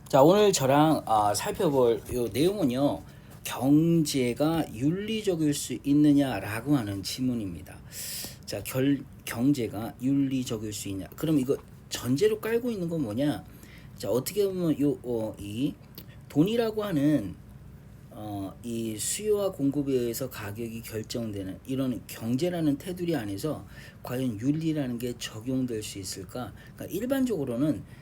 자, 오늘 저랑 살펴볼 요 내용은요. 경제가 윤리적일 수 있느냐라고 하는 질문입니다. 자, 경제가 윤리적일 수 있냐? 그럼 이거 전제로 깔고 있는 건 뭐냐? 자, 어떻게 보면 이 돈이라고 하는 이 수요와 공급에 의해서 가격이 결정되는 이런 경제라는 테두리 안에서 과연 윤리라는 게 적용될 수 있을까? 그러니까 일반적으로는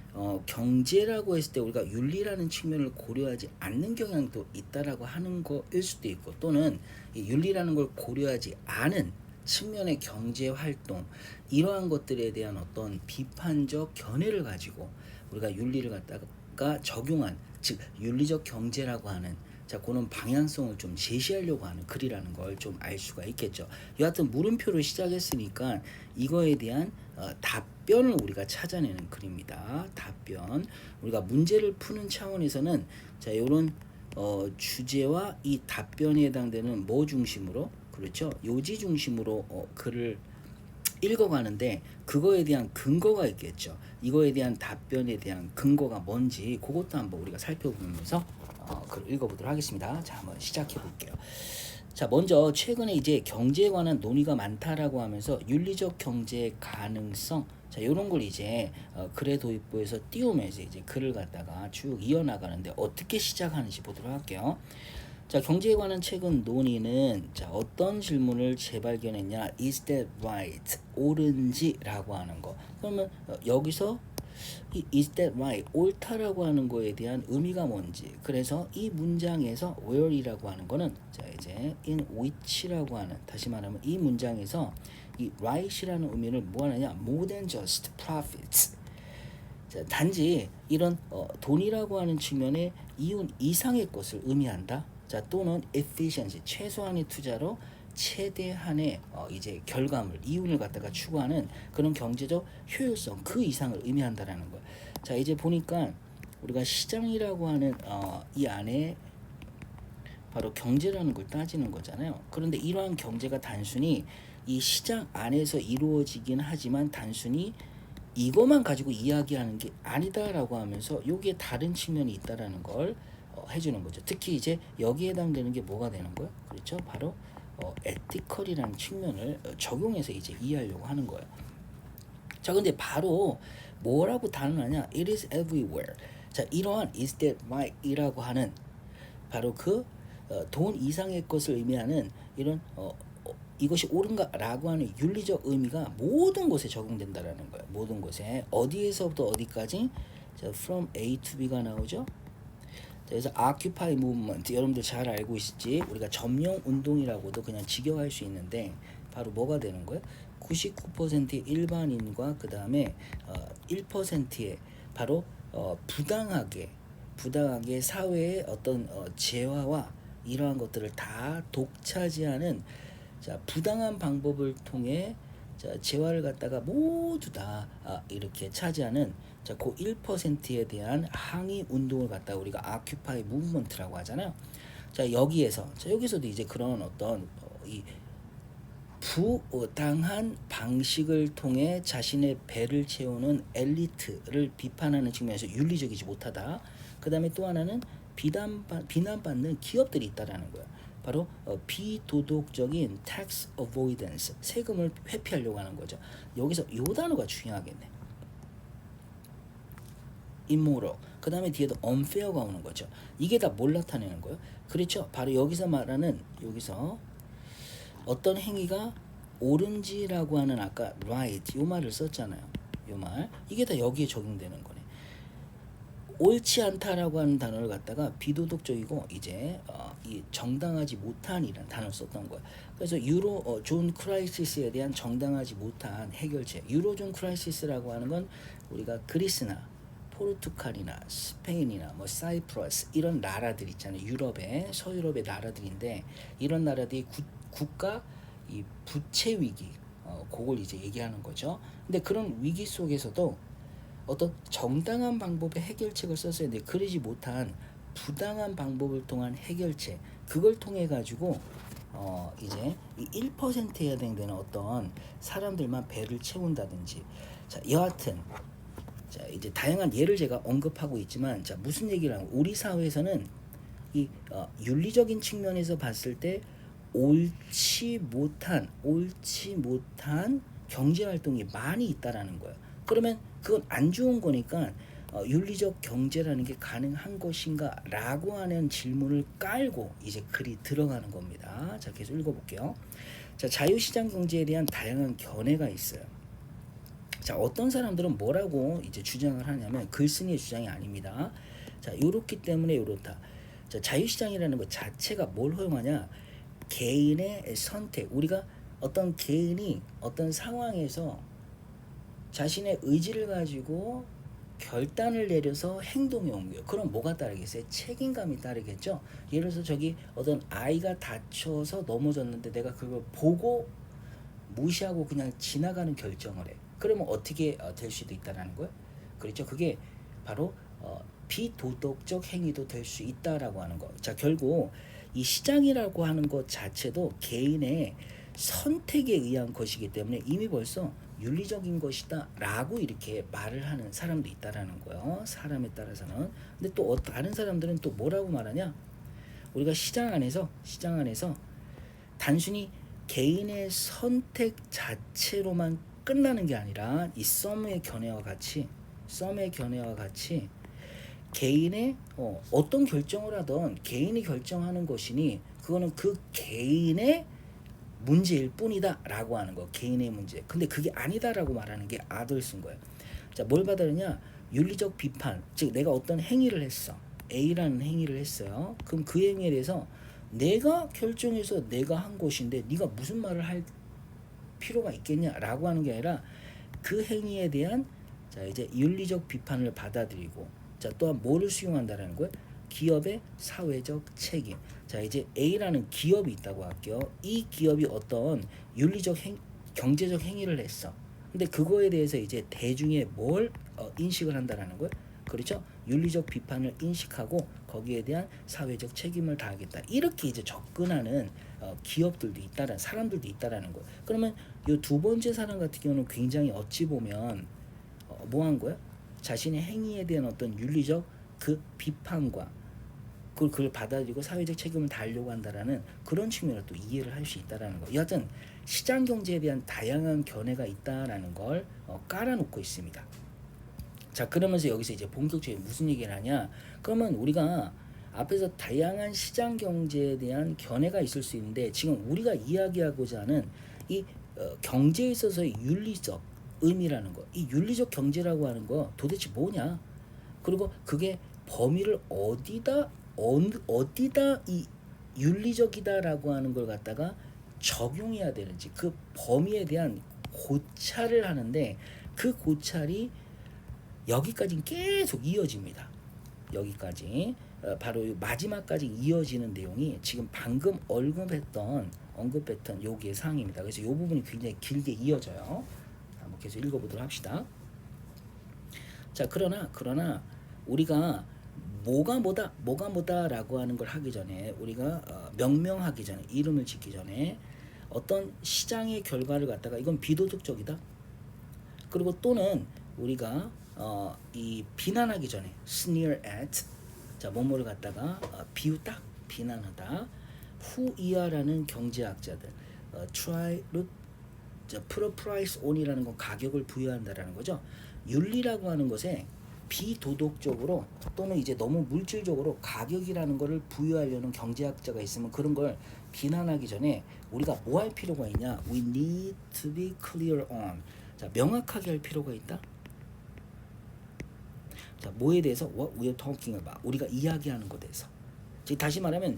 경제라고 했을 때 우리가 윤리라는 측면을 고려하지 않는 경향도 있다라고 하는 거일 수도 있고, 또는 이 윤리라는 걸 고려하지 않은 측면의 경제 활동, 이러한 것들에 대한 어떤 비판적 견해를 가지고 우리가 윤리를 갖다가 적용한, 즉 윤리적 경제라고 하는, 자, 그런 방향성을 좀 제시하려고 하는 글이라는 걸 좀 알 수가 있겠죠. 여하튼 물음표로 시작했으니까 이거에 대한 답변을 우리가 찾아내는 글입니다. 답변. 우리가 문제를 푸는 차원에서는 자, 이런 주제와 이 답변에 해당되는 뭐 중심으로, 그렇죠? 요지 중심으로 글을 읽어가는데, 그거에 대한 근거가 있겠죠. 이거에 대한 답변에 대한 근거가 뭔지 그것도 한번 우리가 살펴보면서 글을 읽어보도록 하겠습니다. 자, 한번 시작해 볼게요. 자, 먼저 최근에 이제 경제에 관한 논의가 많다라고 하면서 윤리적 경제의 가능성, 자, 요런 걸 이제 글의 도입부에서 띄우면서 이제 글을 갖다가 쭉 이어나가는데, 어떻게 시작하는지 보도록 할게요. 자, 경제에 관한 최근 논의는 자, 어떤 질문을 재발견했냐? Is that right? 옳은지라고 하는 거. 그러면 여기서 이 is that right? 옳다라고 하는 거에 대한 의미가 뭔지. 그래서 이 문장에서 where이라고 하는 거는 자, 이제 in which라고 하는, 다시 말하면 이 문장에서 이 right이라는 의미를 뭐 하느냐? More than just profits. 자, 단지 이런 돈이라고 하는 측면의 이윤 이상의 것을 의미한다. 자, 또는 efficiency, 최소한의 투자로 최대한의 이제 결과물, 이윤을 갖다가 추구하는 그런 경제적 효율성, 그 이상을 의미한다라는 거야. 자, 이제 보니까 우리가 시장이라고 하는 이 안에 바로 경제라는 걸 따지는 거잖아요. 그런데 이러한 경제가 단순히 이 시장 안에서 이루어지긴 하지만 단순히 이것만 가지고 이야기하는 게 아니다라고 하면서 여기에 다른 측면이 있다라는 걸 해주는 거죠. 특히 이제 여기에 해당되는 게 뭐가 되는 거예요? 그렇죠? 바로 에티컬이라는 측면을 적용해서 이제 이해하려고 하는 거예요. 자, 근데 바로 뭐라고 단언하냐? It is everywhere. 자, 이러한 is that right이라고 하는 바로 그 돈 이상의 것을 의미하는 이런 이것이 옳은가라고 하는 윤리적 의미가 모든 곳에 적용된다라는 거예요. 모든 곳에, 어디에서부터 어디까지? 자, from A to B가 나오죠. 그래서 Occupy Movement, 여러분들 잘 알고 있을지 우리가 점령 운동이라고도 그냥 직역할 수 있는데, 바로 뭐가 되는 거예요? 99%의 일반인과 그 다음에 1%의 바로 부당하게 사회의 어떤 재화와 이러한 것들을 다 독차지하는, 자, 부당한 방법을 통해 자, 재화를 갖다가 모두 다 이렇게 차지하는, 자, 그 1%에 대한 항의 운동을 갖다 우리가 Occupy Movement라고 하잖아요. 자, 여기서도 이제 그런 어떤 이 부당한 방식을 통해 자신의 배를 채우는 엘리트를 비판하는 측면에서 윤리적이지 못하다. 그 다음에 또 하나는 비난받는 기업들이 있다라는 거예요. 바로 비도덕적인 tax avoidance, 세금을 회피하려고 하는 거죠. 여기서 요 단어가 중요하겠네. immoral. 그 다음에 뒤에도 unfair가 오는 거죠. 이게 다 뭘 나타내는 거예요? 그렇죠. 바로 여기서 말하는, 여기서 어떤 행위가 옳은지라고 하는 아까 right 요 말을 썼잖아요. 요 말, 이게 다 여기에 적용되는 거네. 옳지 않다라고 하는 단어를 갖다가 비도덕적이고 이제 이 정당하지 못한이라는 단어를 썼던 거야. 그래서 유로존 크라이시스에 대한 정당하지 못한 해결책, 유로존 크라이시스라고 하는 건 우리가 그리스나 포르투갈이나 스페인이나 뭐 사이프러스 이런 나라들 있잖아요. 유럽의 서유럽의 나라들인데, 이런 나라들이 국가 이 부채 위기, 그걸 이제 얘기하는 거죠. 근데 그런 위기 속에서도 어떤 정당한 방법의 해결책을 썼어야 돼. 그러지 못한 부당한 방법을 통한 해결책, 그걸 통해 가지고 이제 이 1%에 해당되는 어떤 사람들만 배를 채운다든지, 자, 여하튼 자, 이제 다양한 예를 제가 언급하고 있지만, 자, 무슨 얘기를 하고, 우리 사회에서는 이 윤리적인 측면에서 봤을 때 옳지 못한 경제 활동이 많이 있다라는 거예요. 그러면 그건 안 좋은 거니까 윤리적 경제라는 게 가능한 것인가라고 하는 질문을 깔고 이제 글이 들어가는 겁니다. 자, 계속 읽어볼게요. 자, 자유시장 경제에 대한 다양한 견해가 있어요. 자, 어떤 사람들은 뭐라고 이제 주장을 하냐면 글쓴이의 주장이 아닙니다. 자, 요렇기 때문에 요렇다. 자, 자유시장이라는 것 자체가 뭘 허용하냐? 개인의 선택. 우리가 어떤 개인이 어떤 상황에서 자신의 의지를 가지고 결단을 내려서 행동에 옮겨요. 그럼 뭐가 따르겠어요? 책임감이 따르겠죠. 예를 들어서 저기 어떤 아이가 다쳐서 넘어졌는데 내가 그걸 보고 무시하고 그냥 지나가는 결정을 해. 그러면 어떻게 될 수도 있다라는 거예요. 그렇죠. 그게 바로 비도덕적 행위도 될 수 있다라고 하는 거. 자, 결국 이 시장이라고 하는 것 자체도 개인의 선택에 의한 것이기 때문에 이미 벌써 윤리적인 것이다 라고 이렇게 말을 하는 사람도 있다라는 거예요. 사람에 따라서는. 근데 또 다른 사람들은 또 뭐라고 말하냐? 우리가 시장 안에서 단순히 개인의 선택 자체로만 끝나는 게 아니라 이 썸의 견해와 같이 개인의 어떤 결정을 하던 개인이 결정하는 것이니 그거는 그 개인의 문제일 뿐이다 라고 하는 거. 개인의 문제. 근데 그게 아니다라고 말하는 게 아들 쓴 거예요. 자, 뭘 받으느냐? 윤리적 비판. 즉 내가 어떤 행위를 했어. A라는 행위를 했어요. 그럼 그 행위에 대해서 내가 결정해서 내가 한 것인데 네가 무슨 말을 할 필요가 있겠냐라고 하는 게 아니라 그 행위에 대한 자 이제 윤리적 비판을 받아들이고 자 또한 뭐를 수용한다라는 거예요? 기업의 사회적 책임. 자 이제 A라는 기업이 있다고 할게요. 이 기업이 어떤 윤리적 경제적 행위를 했어. 근데 그거에 대해서 이제 대중에 뭘 인식을 한다라는 거예요. 그렇죠? 윤리적 비판을 인식하고 거기에 대한 사회적 책임을 다하겠다. 이렇게 이제 접근하는 기업들도 있다라는 사람들도 있다라는 거예요. 그러면 이 두 번째 사람 같은 경우는 굉장히 어찌 보면 뭐 한 거야? 자신의 행위에 대한 어떤 윤리적 그 비판과 그걸 받아들이고 사회적 책임을 다하려고 한다라는 그런 측면을 또 이해를 할 수 있다라는 거. 여하튼 시장 경제에 대한 다양한 견해가 있다라는 걸 깔아놓고 있습니다. 자 그러면서 여기서 이제 본격적인 무슨 얘기를 하냐? 그러면 우리가 앞에서 다양한 시장 경제에 대한 견해가 있을 수 있는데 지금 우리가 이야기하고자 하는 이 경제에 있어서의 윤리적 의미라는 거, 이 윤리적 경제라고 하는 거 도대체 뭐냐? 그리고 그게 범위를 어디다 이 윤리적이다라고 하는 걸 갖다가 적용해야 되는지 그 범위에 대한 고찰을 하는데 그 고찰이 여기까지 계속 이어집니다. 여기까지 바로 마지막까지 이어지는 내용이 지금 방금 언급했던 여기의 사항입니다. 그래서 이 부분이 굉장히 길게 이어져요. 한번 계속 읽어보도록 합시다. 자 그러나 우리가 뭐가 뭐다라고 하는 걸 하기 전에 우리가 명명하기 전에 이름을 짓기 전에 어떤 시장의 결과를 갖다가 이건 비도덕적이다. 그리고 또는 우리가 이 비난하기 전에 sneer at 자 뭐뭐를 갖다가 비웃다 비난하다 후이하라는 경제학자들 try to put a price on이라는 건 가격을 부여한다라는 거죠. 윤리라고 하는 것에 비도덕적으로 또는 이제 너무 물질적으로 가격이라는 거를 부여하려는 경제학자가 있으면 그런 걸 비난하기 전에 우리가 뭐 할 필요가 있냐? We need to be clear on. 자, 명확하게 할 필요가 있다. 자, 뭐에 대해서 what we are talking about. 우리가 이야기하는 것에 대해서. 즉 다시 말하면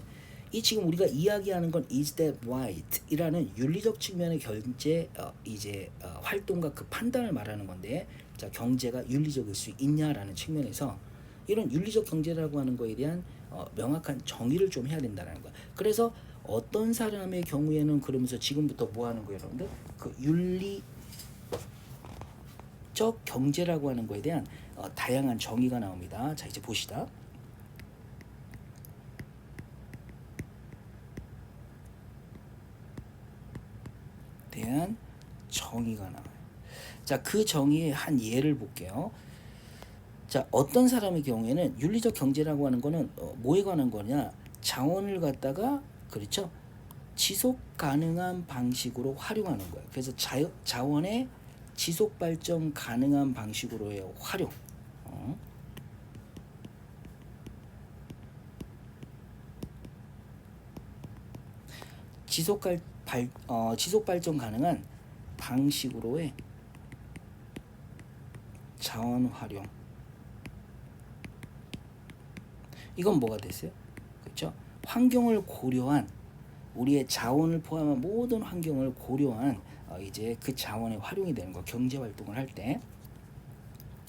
이 지금 우리가 이야기하는 건 is that right? 이라는 윤리적 측면의 경제 활동과 그 판단을 말하는 건데 자, 경제가 윤리적일 수 있냐라는 측면에서 이런 윤리적 경제라고 하는 거에 대한 명확한 정의를 좀 해야 된다는 거야. 그래서 어떤 사람의 경우에는 그러면서 지금부터 뭐 하는 거예요, 여러분들? 그 윤리적 경제라고 하는 거에 대한 다양한 정의가 나옵니다. 자, 이제 보시다. 대한 정의가 나와요. 자, 그 정의의 한 예를 볼게요. 자, 어떤 사람의 경우에는 윤리적 경제라고 하는 거는 뭐에 관한 거냐? 자원을 갖다가 그렇죠? 지속 가능한 방식으로 활용하는 거예요. 그래서 자원의 지속 발전 가능한 방식으로의 활용. 지속 발전 가능한 방식으로의 자원 활용. 이건 뭐가 됐어요? 그렇죠? 환경을 고려한 우리의 자원을 포함한 모든 환경을 고려한 이제 그 자원의 활용이 되는 거. 경제 활동을 할 때.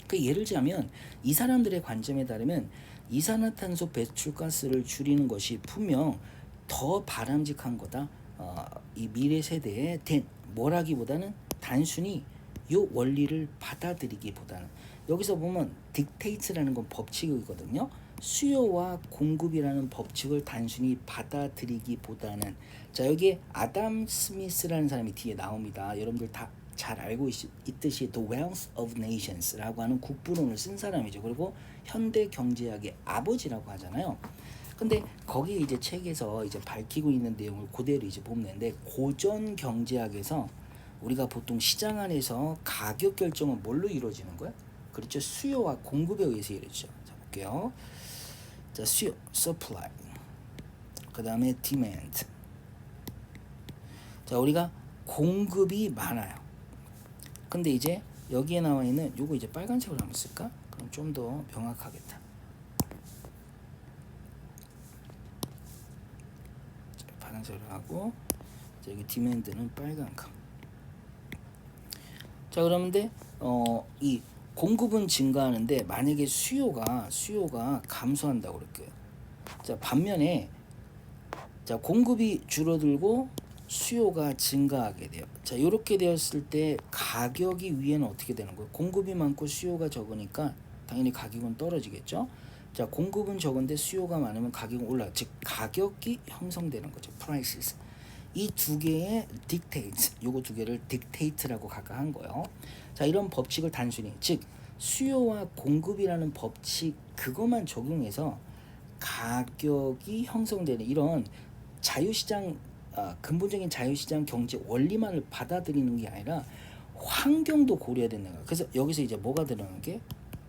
그 예를 들자면 이 사람들의 관점에 따르면 이산화탄소 배출가스를 줄이는 것이 분명 더 바람직한 거다. 이 미래 세대에 된 뭐라기보다는 단순히 요 원리를 받아들이기보다는 여기서 보면 딕테이트라는 건 법칙이거든요. 수요와 공급이라는 법칙을 단순히 받아들이기보다는 자 여기에 아담 스미스라는 사람이 뒤에 나옵니다. 여러분들 다 잘 알고 있듯이 The Wealth of Nations라고 하는 국부론을 쓴 사람이죠. 그리고 현대 경제학의 아버지라고 하잖아요. 근데 거기 이제 책에서 이제 밝히고 있는 내용을 그대로 이제 보면 되는데 고전 경제학에서 우리가 보통 시장 안에서 가격 결정은 뭘로 이루어지는 거야? 그렇죠. 수요와 공급에 의해서 이루어지죠. 자 볼게요. 자 수요, supply. 그 다음에 demand. 자 우리가 공급이 많아요. 근데 이제 여기에 나와 있는 요거 이제 빨간색으로 한번 쓸까? 그럼 좀 더 명확하겠다. 자, 파란색으로 하고 자, 여기 디맨드는 빨간 거. 자 그러는데 이 공급은 증가하는데 만약에 수요가 감소한다고 그럴게요. 자 반면에 자 공급이 줄어들고 수요가 증가하게 돼요. 자 이렇게 되었을 때 가격이 위에는 어떻게 되는 거예요? 공급이 많고 수요가 적으니까 당연히 가격은 떨어지겠죠. 자 공급은 적은데 수요가 많으면 가격은 올라가. 즉 가격이 형성되는 거죠. prices. 이 두 개의 dictates, 요거 두 개를 dictate라고 각각 한 거예요. 자 이런 법칙을 단순히 즉 수요와 공급이라는 법칙 그것만 적용해서 가격이 형성되는 이런 자유시장 근본적인 자유시장 경제 원리만을 받아들이는 게 아니라 환경도 고려해야 된다. 그래서 여기서 이제 뭐가 들어가는 게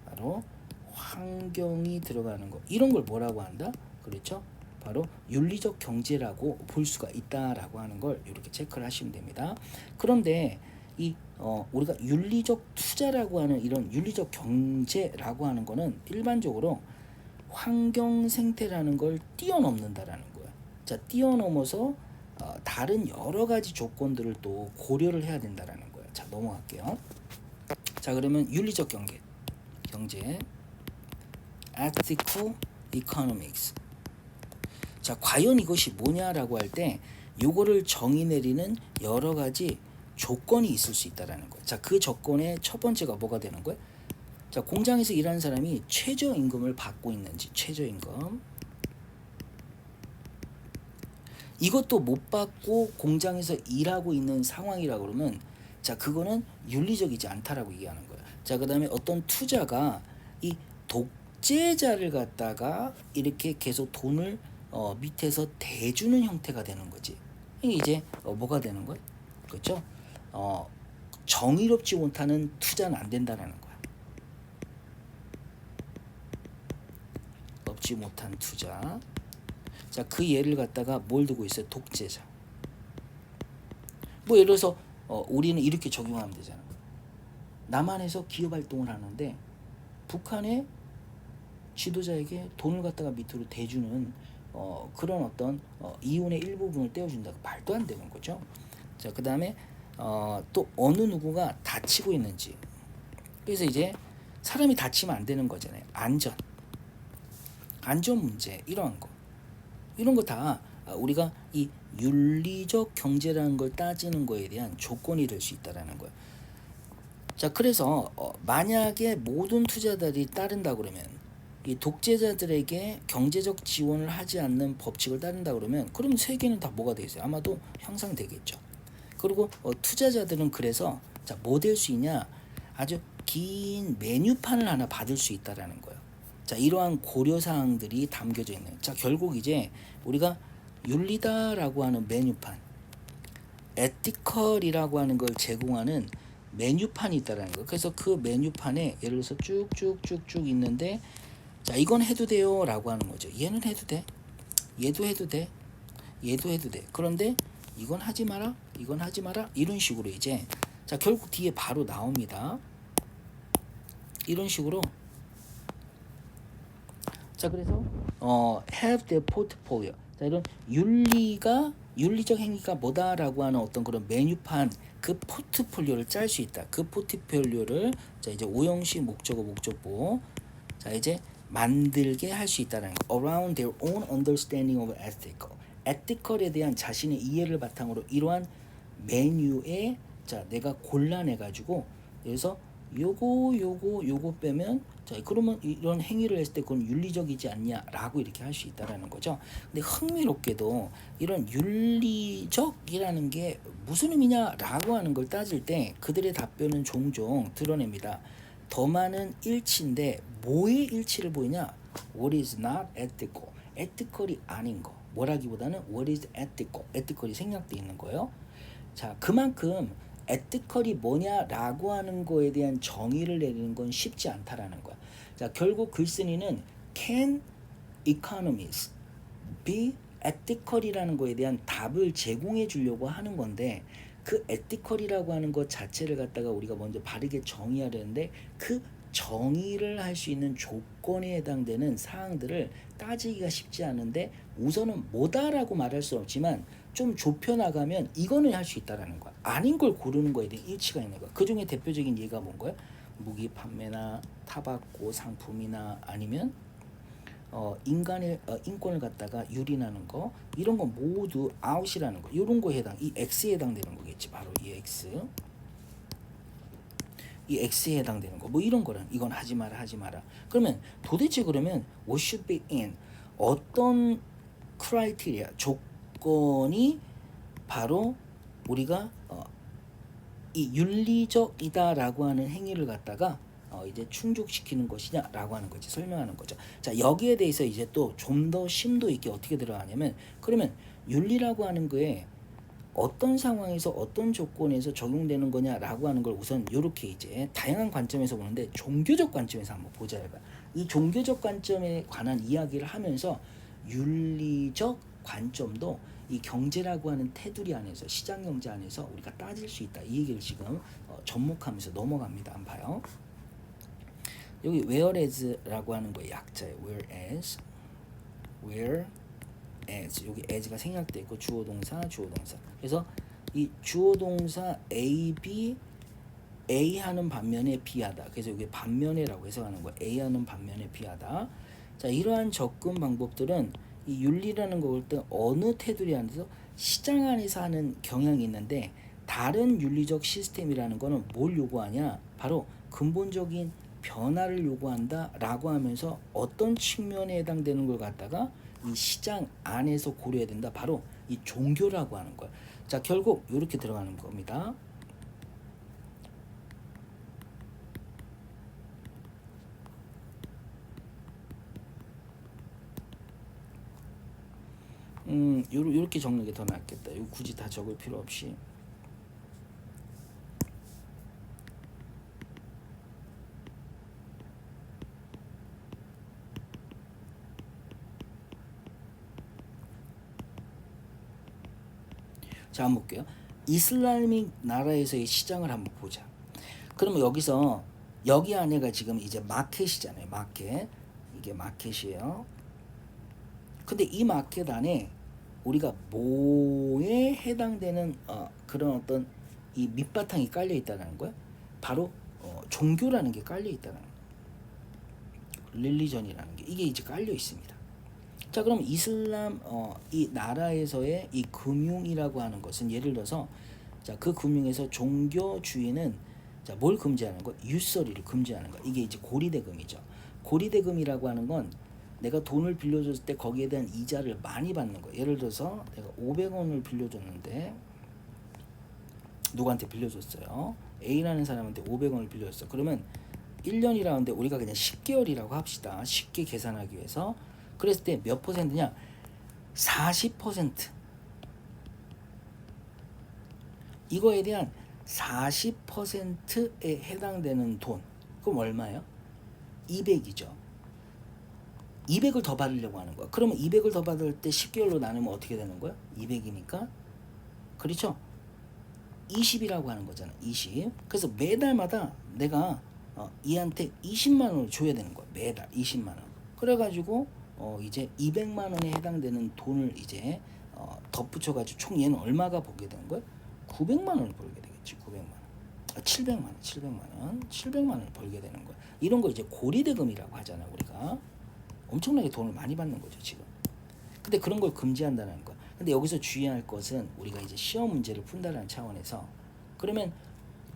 바로 환경이 들어가는 거. 이런 걸 뭐라고 한다? 그렇죠? 바로 윤리적 경제라고 볼 수가 있다라고 하는 걸 이렇게 체크를 하시면 됩니다. 그런데 이 우리가 윤리적 투자라고 하는 이런 윤리적 경제라고 하는 거는 일반적으로 환경 생태라는 걸 뛰어넘는다라는 거예요. 자, 뛰어넘어서 다른 여러 가지 조건들을 또 고려를 해야 된다라는 거예요. 자, 넘어갈게요. 자, 그러면 윤리적 경제, ethical economics. 자, 과연 이것이 뭐냐라고 할 때 요거를 정의 내리는 여러 가지 조건이 있을 수 있다라는 거예요. 자, 그 조건의 첫 번째가 뭐가 되는 거예요? 자, 공장에서 일하는 사람이 최저임금을 받고 있는지, 최저임금. 이것도 못 받고 공장에서 일하고 있는 상황이라고 그러면 자, 그거는 윤리적이지 않다라고 얘기하는 거예요. 자, 그다음에 어떤 투자가 이 독재자를 갖다가 이렇게 계속 돈을 밑에서 대주는 형태가 되는 거지. 이게 이제 뭐가 되는 거예요? 그렇죠? 정의롭지 못하는 투자는 안 된다라는 거야. 없지 못한 투자. 자, 그 예를 갖다가 뭘 두고 있어요? 독재자. 뭐 예를 들어서 우리는 이렇게 적용하면 되잖아. 남한에서 기업 활동을 하는데 북한의 지도자에게 돈을 갖다가 밑으로 대주는 그런 어떤 이윤의 일부분을 떼어준다. 말도 안 되는 거죠. 자, 그 다음에 또 어느 누구가 다치고 있는지. 그래서 이제 사람이 다치면 안 되는 거잖아요. 안전 문제 이러한 거. 이런 거 다 우리가 이 윤리적 경제라는 걸 따지는 거에 대한 조건이 될 수 있다라는 거예요. 자, 그래서 만약에 모든 투자자들이 따른다 그러면 이 독재자들에게 경제적 지원을 하지 않는 법칙을 따른다 그러면 그럼 세계는 다 뭐가 돼 있어요? 아마도 형성되겠죠. 그리고 투자자들은 그래서 자, 뭐 될 수 있냐? 아주 긴 메뉴판을 하나 받을 수 있다라는 거예요. 자, 이러한 고려 사항들이 담겨져 있는. 자, 결국 이제 우리가 윤리다라고 하는 메뉴판, 에티컬이라고 하는 걸 제공하는 메뉴판이 있다라는 거예요. 그래서 그 메뉴판에 예를 들어서 쭉쭉쭉쭉 있는데, 자, 이건 해도 돼요라고 하는 거죠. 얘는 해도 돼. 얘도 해도 돼. 얘도 해도 돼. 그런데 이건 하지 마라. 이건 하지 마라. 이런 식으로 이제, 자, 결국 뒤에 바로 나옵니다. 이런 식으로. 자, 그래서 have their portfolio. 자, 이런 윤리적 행위가 뭐다라고 하는 어떤 그런 메뉴판, 그 포트폴리오를 짤 수 있다. 그 포트폴리오를, 자, 이제 오형식 목적어 목적보, 자, 이제 만들게 할 수 있다는 거. Around their own understanding of ethical. 에티컬에 대한 자신의 이해를 바탕으로 이러한 메뉴에, 자, 내가 골라내 가지고, 그래서 요거 빼면, 자, 그러면 이런 행위를 했을 때 그건 윤리적이지 않냐라고 이렇게 할 수 있다라는 거죠. 근데 흥미롭게도 이런 윤리적이라는 게 무슨 의미냐라고 하는 걸 따질 때 그들의 답변은 종종 드러냅니다. 더 많은 일치인데 뭐의 일치를 보이냐? What is not ethical? ethical이 아닌 거. 뭐라기보다는 what is ethical? ethical이 생략되어 있는 거예요. 자, 그만큼 에티컬이 뭐냐라고 하는 거에 대한 정의를 내리는 건 쉽지 않다라는 거야. 자, 결국 글쓴이는 can economists be ethical이라는 거에 대한 답을 제공해 주려고 하는 건데, 그 ethical이라고 하는 것 자체를 갖다가 우리가 먼저 바르게 정의하려는데, 그 정의를 할 수 있는 조건에 해당되는 사항들을 따지기가 쉽지 않은데, 우선은 뭐다라고 말할 수 없지만 좀 좁혀나가면 이거는 할 수 있다라는 거야. 아닌 걸 고르는 거에 대한 일치가 있는 거야. 그 중에 대표적인 예가 뭔 거야? 무기 판매나 타바코 상품이나 아니면 인간의 인권을 갖다가 유린하는 거, 이런 거 모두 아웃이라는 거. 이런 거에 해당, 이 X에 해당되는 거겠지. 바로 이 X. 이 X에 해당되는 거. 뭐 이런 거는 이건 하지 마라, 하지 마라. 그러면 도대체 그러면 what should be in, 어떤 크라이테리아, 조건이 바로 우리가 이 윤리적이다라고 하는 행위를 갖다가 이제 충족시키는 것이냐라고 하는 거지, 설명하는 거죠. 자, 여기에 대해서 이제 또 좀 더 심도 있게 어떻게 들어가냐면, 그러면 윤리라고 하는 거에 어떤 상황에서 어떤 조건에서 적용되는 거냐라고 하는 걸 우선 이렇게 이제 다양한 관점에서 보는데, 종교적 관점에서 한번 보자. 이 종교적 관점에 관한 이야기를 하면서 윤리적 관점도 이 경제라고 하는 테두리 안에서, 시장 경제 안에서 우리가 따질 수 있다. 이 얘기를 지금 접목하면서 넘어갑니다. 한번 봐요. 여기 whereas라고 하는 거의 약자예요. whereas 여기 as가 생략되어 있고 주어 동사. 그래서 이 주어 동사 A, B, A 하는 반면에 B하다. 그래서 여기 반면에라고 해석하는 거예요. A 하는 반면에 B하다. 자, 이러한 접근 방법들은 이 윤리라는 거 볼 때 어느 테두리 안에서, 시장 안에서 하는 경향이 있는데, 다른 윤리적 시스템이라는 거는 뭘 요구하냐? 바로 근본적인 변화를 요구한다라고 하면서 어떤 측면에 해당되는 걸 갖다가 이 시장 안에서 고려해야 된다. 바로 이 종교라고 하는 거야. 자, 결국 이렇게 들어가는 겁니다. 요렇게 적는 게 더 낫겠다. 이거 굳이 다 적을 필요 없이. 자, 한번 볼게요. 이슬람식 나라에서의 시장을 한번 보자. 그러면 여기서 여기 안에가 지금 이제 마켓이잖아요. 마켓. 이게 마켓이에요. 근데 이 마켓 안에 우리가 뭐에 해당되는 그런 어떤 이 밑바탕이 깔려 있다는 거야. 바로 종교라는 게 깔려 있다는 거야. 릴리전이라는 게 이게 이제 깔려 있습니다. 자, 그럼 이슬람 이 나라에서의 이 금융이라고 하는 것은, 예를 들어서 자, 그 금융에서 종교주의는 자, 뭘 금지하는 거? 유서리를 금지하는 거. 이게 이제 고리대금이죠. 고리대금이라고 하는 건 내가 돈을 빌려줬을 때 거기에 대한 이자를 많이 받는 거예요. 예를 들어서 내가 500원을 빌려줬는데, 누구한테 빌려줬어요. A라는 사람한테 500원을 빌렸어. 그러면 1년이라는데 우리가 그냥 10개월이라고 합시다. 쉽게 계산하기 위해서. 그랬을 때 몇 퍼센트냐? 40%. 이거에 대한 40%에 해당되는 돈. 그럼 얼마예요? 200이죠. 200을 더 받으려고 하는 거야. 그러면 200을 더 받을 때 10개월로 나누면 어떻게 되는 거야? 200이니까. 그렇죠? 20이라고 하는 거잖아. 20. 그래서 매달마다 내가 이한테 20만 원을 줘야 되는 거야. 매달 20만 원. 그래가지고 이제 200만 원에 해당되는 돈을 이제 덧붙여가지고 총 얘는 얼마가 벌게 되는 거야? 900만 원을 벌게 되겠지. 900만 원. 700만 원. 700만 원을 벌게 되는 거야. 이런 거 이제 고리대금이라고 하잖아. 우리가 엄청나게 돈을 많이 받는 거죠 지금. 근데 그런 걸 금지한다는 거야. 근데 여기서 주의할 것은 우리가 이제 시험 문제를 푼다는 차원에서 그러면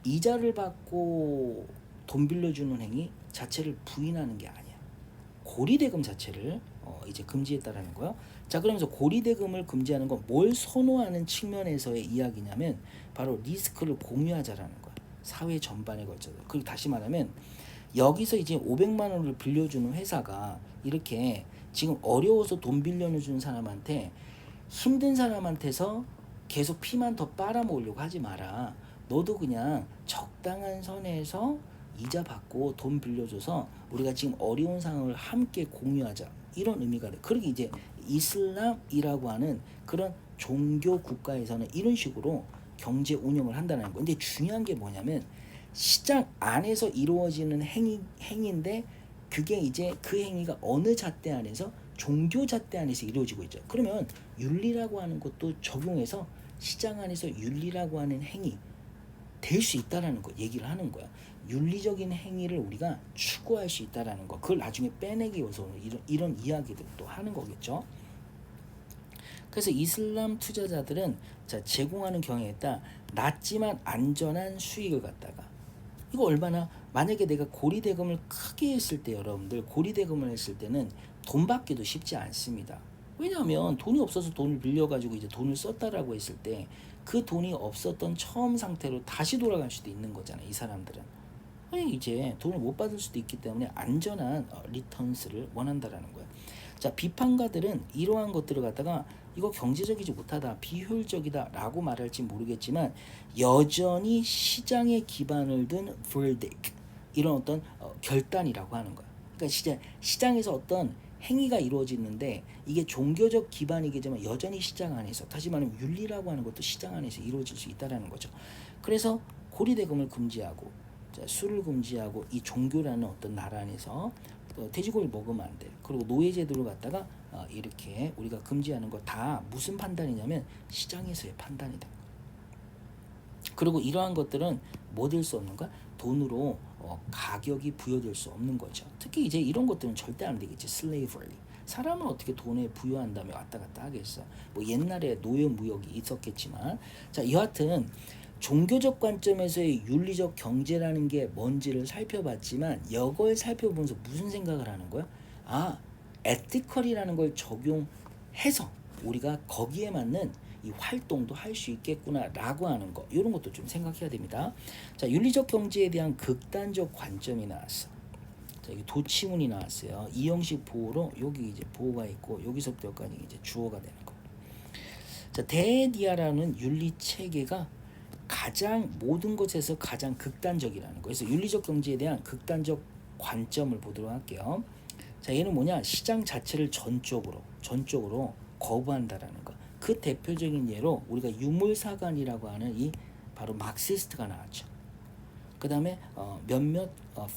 이자를 받고 돈 빌려주는 행위 자체를 부인하는 게 아니야. 고리대금 자체를 이제 금지했다라는 거야. 자, 그러면서 고리대금을 금지하는 건 뭘 선호하는 측면에서의 이야기냐면 바로 리스크를 공유하자라는 거야. 사회 전반에 걸쳐서. 그리고 다시 말하면 여기서 이제 500만 원을 빌려주는 회사가 이렇게 지금 어려워서 돈 빌려주는 사람한테 힘든 사람한테서 계속 피만 더 빨아먹으려고 하지 마라. 너도 그냥 적당한 선에서 이자 받고 돈 빌려줘서 우리가 지금 어려운 상황을 함께 공유하자. 이런 의미가 돼. 그러게 이제 이슬람이라고 하는 그런 종교 국가에서는 이런 식으로 경제 운영을 한다는 거. 근데 중요한 게 뭐냐면 시장 안에서 이루어지는 행위인데 그게 이제 그 행위가 어느 잣대 안에서 종교 잣대 안에서 이루어지고 있죠. 그러면 윤리라고 하는 것도 적용해서 시장 안에서 윤리라고 하는 행위 될 수 있다라는 거 얘기를 하는 거야. 윤리적인 행위를 우리가 추구할 수 있다라는 거. 그걸 나중에 빼내기 위해서 이런 이야기들도 하는 거겠죠. 그래서 이슬람 투자자들은 자 제공하는 경우에 따라 낮지만 안전한 수익을 갖다가 이거 얼마나 만약에 내가 고리대금을 크게 했을 때 여러분들 고리대금을 했을 때는 돈 받기도 쉽지 않습니다. 왜냐하면 돈이 없어서 돈을 빌려가지고 이제 돈을 썼다라고 했을 때 그 돈이 없었던 처음 상태로 다시 돌아갈 수도 있는 거잖아. 이 사람들은 이제 돈을 못 받을 수도 있기 때문에 안전한 리턴스를 원한다라는 거야. 자, 비판가들은 이러한 것들을 갖다가 이거 경제적이지 못하다, 비효율적이다라고 말할지 모르겠지만 여전히 시장에 기반을 둔 verdict 이런 어떤 결단이라고 하는 거야. 그러니까 시장에서 어떤 행위가 이루어지는데 이게 종교적 기반이겠지만 여전히 시장 안에서 다시 말하면 윤리라고 하는 것도 시장 안에서 이루어질 수 있다라는 거죠. 그래서 고리대금을 금지하고 술을 금지하고 이 종교라는 어떤 나라 안에서 돼지고기를 먹으면 안 돼. 그리고 노예제도를 갖다가 이렇게 우리가 금지하는 거 다 무슨 판단이냐면 시장에서의 판단이다. 그리고 이러한 것들은 뭐 될 수 없는가? 돈으로 가격이 부여될 수 없는 거죠. 특히 이제 이런 것들은 절대 안 되겠지. slavery. 사람은 어떻게 돈에 부여한 다음에 왔다 갔다 하겠어. 뭐 옛날에 노예 무역이 있었겠지만 자 여하튼 종교적 관점에서의 윤리적 경제라는 게 뭔지를 살펴봤지만 이걸 살펴보면서 무슨 생각을 하는 거야? 아, 에티컬이라는 걸 적용해서 우리가 거기에 맞는 이 활동도 할 수 있겠구나라고 하는 거 이런 것도 좀 생각해야 됩니다. 자, 윤리적 경제에 대한 극단적 관점이 나왔어. 자, 여기 도치문이 나왔어요. 이 형식 보호로 여기 이제 보호가 있고 여기서부터 여기까지 이제 주어가 되는 거. 자, 데디아라는 윤리 체계가 가장 모든 것에서 가장 극단적이라는 거. 그래서 윤리적 경제에 대한 극단적 관점을 보도록 할게요. 자, 얘는 뭐냐? 시장 자체를 전적으로 거부한다라는 거. 그 대표적인 예로 우리가 유물사관이라고 하는 이 바로 막시스트가 나왔죠. 그 다음에 몇몇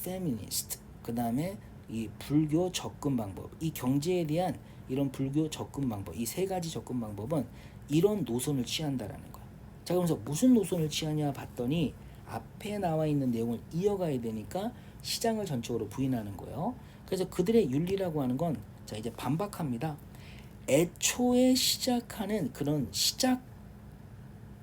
페미니스트, 그 다음에 이 불교 접근 방법, 이 경제에 대한 이런 불교 접근 방법, 이 세 가지 접근 방법은 이런 노선을 취한다라는 거야. 자, 그러면서 무슨 노선을 취하냐 봤더니 앞에 나와 있는 내용을 이어가야 되니까 시장을 전적으로 부인하는 거예요. 그래서 그들의 윤리라고 하는 건 자 이제 반박합니다. 애초에 시작하는 그런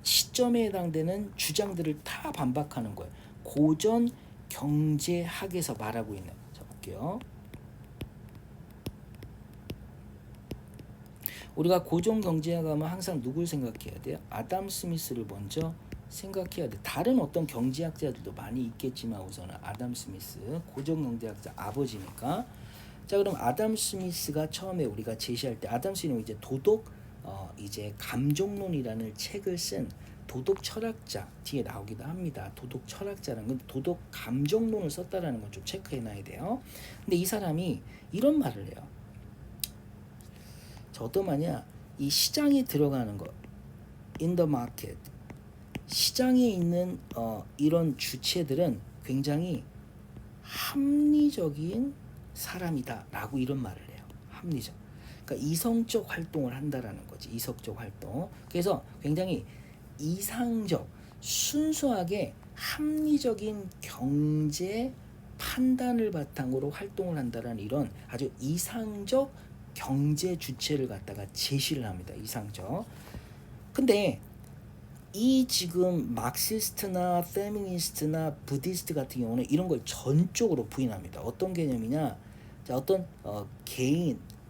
시점에 해당되는 주장들을 다 반박하는 거예요. 고전 경제학에서 말하고 있는. 자 볼게요. 우리가 고전 경제학 하면 항상 누굴 생각해야 돼요? 아담 스미스를 먼저 생각해야 돼. 다른 어떤 경제학자들도 많이 있겠지만 우선은 아담 스미스 고전 경제학자 아버지니까. 자, 그럼 아담 스미스가 처음에 우리가 제시할 때 아담 스미스는 이제 도덕 이제 감정론이라는 책을 쓴 도덕 철학자 뒤에 나오기도 합니다. 도덕 철학자라는 건 도덕 감정론을 썼다라는 건 좀 체크해 놔야 돼요. 근데 이 사람이 이런 말을 해요. 저 어떤 말이냐? 이 시장에 들어가는 거 in the market 시장에 있는 이런 주체들은 굉장히 합리적인 사람이다라고 이런 말을 해요. 합리적. 그러니까 이성적 활동을 한다라는 거지. 이성적 활동. 그래서 굉장히 이상적, 순수하게 합리적인 경제 판단을 바탕으로 활동을 한다라는 이런 아주 이상적 경제 주체를 갖다가 제시를 합니다. 이상적. 근데 이 지금 마크시스트나 페미니스트나 부디스트 같은 경우는 이런 걸 전적으로 부인합니다. 어떤 개념이냐? 자, 어떤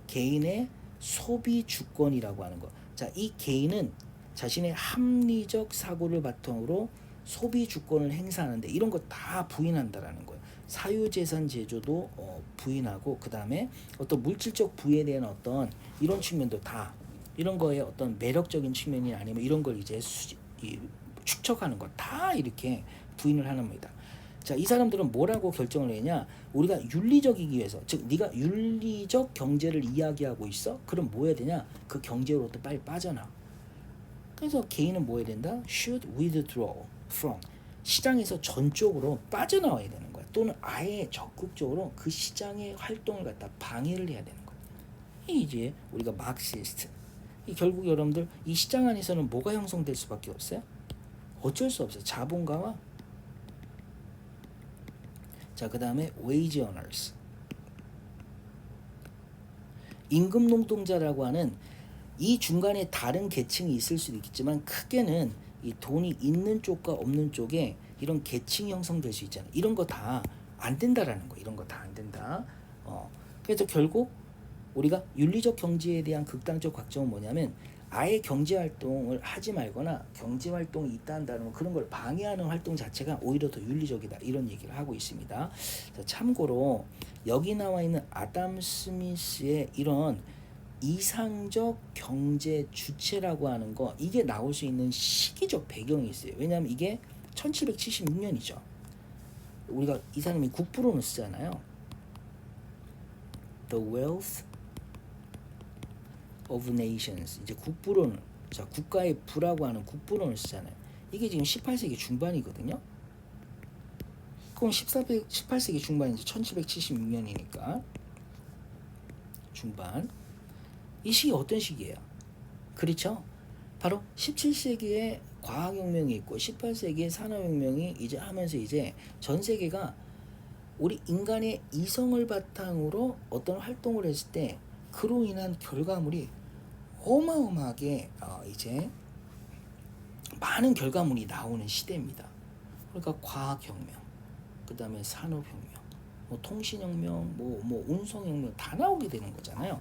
개인의 소비 주권이라고 하는 거. 자, 이 개인은 자신의 합리적 사고를 바탕으로 소비 주권을 행사하는데 이런 거 다 부인한다라는 거예요. 사유재산 제조도 부인하고 그 다음에 어떤 물질적 부에 대한 어떤 이런 측면도 다 이런 거에 어떤 매력적인 측면이 아니면 이런 걸 이제 축적하는 거 다 이렇게 부인을 하는 겁니다. 자, 이 사람들은 뭐라고 결정을 했냐? 우리가 윤리적이기 위해서, 즉 네가 윤리적 경제를 이야기하고 있어? 그럼 뭐 해야 되냐? 그 경제로부터 빨리 빠져나. 그래서 개인은 뭐 해야 된다? Should withdraw from 시장에서 전적으로 빠져나와야 되는 거야. 또는 아예 적극적으로 그 시장의 활동을 갖다 방해를 해야 되는 거야. 이 이제 우리가 마크시스트. 이 결국 여러분들 이 시장 안에서는 뭐가 형성될 수밖에 없어요? 어쩔 수 없어요. 자본가와 자, 그 다음에 wage earners 임금 노동자라고 하는 이 중간에 다른 계층이 있을 수도 있겠지만 크게는 이 돈이 있는 쪽과 없는 쪽에 이런 계층이 형성될 수 있잖아요. 이런 거 다 안 된다라는 거. 이런 거 다 안 된다. 그래서 결국 우리가 윤리적 경제에 대한 극단적 관점은 뭐냐면 아예 경제 활동을 하지 말거나 경제 활동이 있다 한다는 그런 걸 방해하는 활동 자체가 오히려 더 윤리적이다 이런 얘기를 하고 있습니다. 자, 참고로 여기 나와 있는 아담 스미스의 이런 이상적 경제 주체라고 하는 거 이게 나올 수 있는 시기적 배경이 있어요. 왜냐하면 이게 1776년이죠. 우리가 이 사람이 국부론을 쓰잖아요. The Wealth of Nations 이제 국부론을 자 국가의 부라고 하는 국부론을 쓰잖아요. 이게 지금 18세기 중반이거든요. 그럼 18세기 중반이죠. 1776년이니까 중반. 이 시기 어떤 시기예요? 그렇죠? 바로 17세기에 과학혁명이 있고 18세기에 산업혁명이 이제 하면서 이제 전 세계가 우리 인간의 이성을 바탕으로 어떤 활동을 했을 때 그로 인한 결과물이 어마어마하게 이제 많은 결과물이 나오는 시대입니다. 그러니까 과학혁명, 그 다음에 산업혁명, 뭐 통신혁명, 뭐 운송혁명 다 나오게 되는 거잖아요.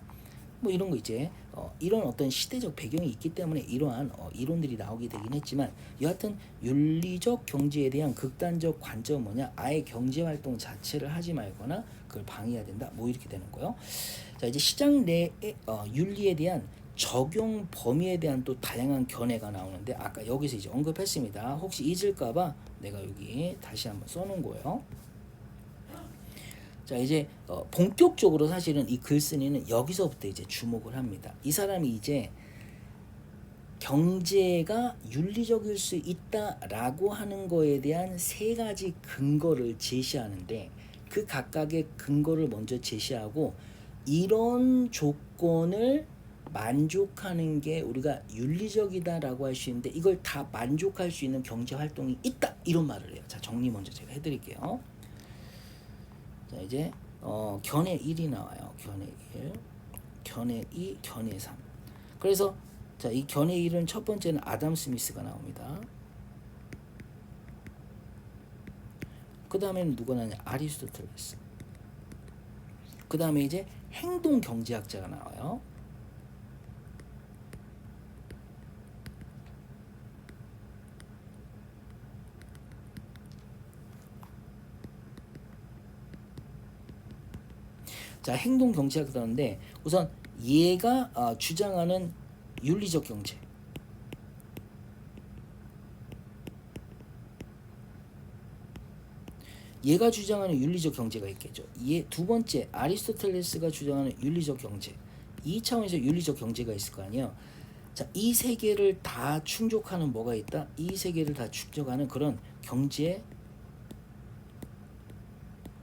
뭐 이런 거 이제 이런 어떤 시대적 배경이 있기 때문에 이러한 이론들이 나오게 되긴 했지만 여하튼 윤리적 경제에 대한 극단적 관점은 뭐냐? 아예 경제 활동 자체를 하지 말거나 그걸 방해해야 된다. 뭐 이렇게 되는 거예요. 자, 이제 시장 내의 윤리에 대한 적용 범위에 대한 또 다양한 견해가 나오는데 아까 여기서 이제 언급했습니다. 혹시 잊을까봐 내가 여기 다시 한번 써놓은 거예요. 자, 이제 본격적으로 사실은 이 글쓴이는 여기서부터 이제 주목을 합니다. 이 사람이 이제 경제가 윤리적일 수 있다라고 하는 거에 대한 세 가지 근거를 제시하는데 그 각각의 근거를 먼저 제시하고 이런 조건을 만족하는 게 우리가 윤리적이다라고 할 수 있는데 이걸 다 만족할 수 있는 경제 활동이 있다 이런 말을 해요. 자, 정리 먼저 제가 해드릴게요. 자, 이제 견해 1이 나와요. 견해 1, 견해 2, 견해 3. 그래서 자, 이 견해 1은 첫 번째는 아담 스미스가 나옵니다. 그 다음에는 누가 나냐? 아리스토텔레스. 그 다음에 이제 행동 경제학자가 나와요. 자, 행동 경제학 그러는데 우선 얘가 주장하는 윤리적 경제. 얘가 주장하는 윤리적 경제가 있겠죠. 두 번째 아리스토텔레스가 주장하는 윤리적 경제. 이 차원에서 윤리적 경제가 있을 거 아니에요. 자, 이 세 개를 다 충족하는 뭐가 있다? 이 세 개를 다 충족하는 그런 경제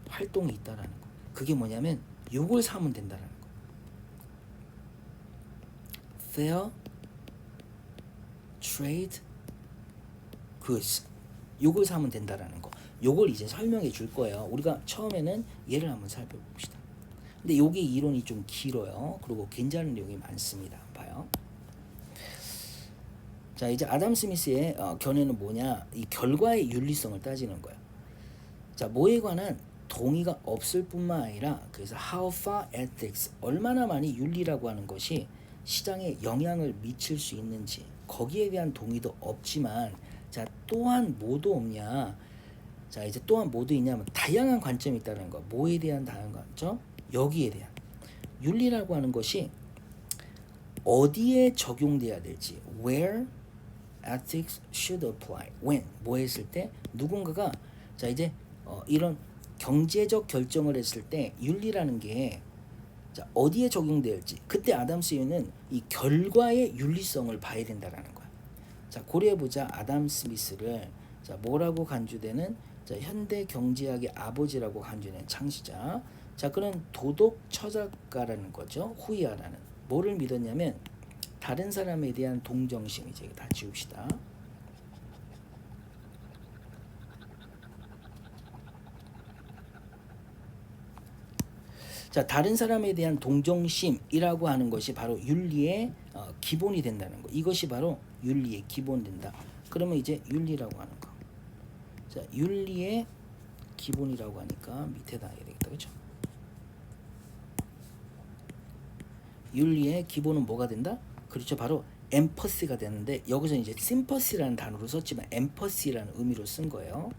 활동이 있다라는 거. 그게 뭐냐면 요걸 사면 된다라는 거. Fair Trade Goods. 요걸 사면 된다라는 거. 요걸 이제 설명해 줄 거예요. 우리가 처음에는 얘를 한번 살펴봅시다. 근데 요게 이론이 좀 길어요. 그리고 괜찮은 내용이 많습니다. 봐요. 자, 이제 아담 스미스의 견해는 뭐냐? 이 결과의 윤리성을 따지는 거예요. 자, 뭐에 관한 동의가 없을 뿐만 아니라 그래서 how far ethics, 얼마나 많이 윤리라고 하는 것이 시장에 영향을 미칠 수 있는지 거기에 대한 동의도 없지만, 자, 또한 뭐도 없냐? 자, 이제 또한 뭐도 있냐면 다양한 관점이 있다는 거. 뭐에 대한 다양한 관점? 여기에 대한 윤리라고 하는 것이 어디에 적용돼야 될지, where ethics should apply, when 뭐 했을 때 누군가가 자 이제 이런 경제적 결정을 했을 때 윤리라는 게 자 어디에 적용될지, 그때 아담 스미스는 이 결과의 윤리성을 봐야 된다라는 거야. 자, 고려해 보자. 아담 스미스를 자 뭐라고 간주되는 자 현대 경제학의 아버지라고 간주되는 창시자. 자, 그는 도덕 처작가라는 거죠. 후이아라는 뭐를 믿었냐면 다른 사람에 대한 동정심. 이제 다 지웁시다. 자, 다른 사람에 대한 동정심이라고 하는 것이 바로 윤리의 기본이 된다는 거. 이것이 바로 윤리의 기본 된다. 그러면 이제 윤리라고 하는 거. 자, 윤리의 기본이라고 하니까 밑에다 해야 되겠다. 그렇죠? 윤리의 기본은 뭐가 된다? 그렇죠. 바로 엠퍼시가 되는데 여기서 이제 심퍼시라는 단어로 썼지만 엠퍼시라는 의미로 쓴 거예요.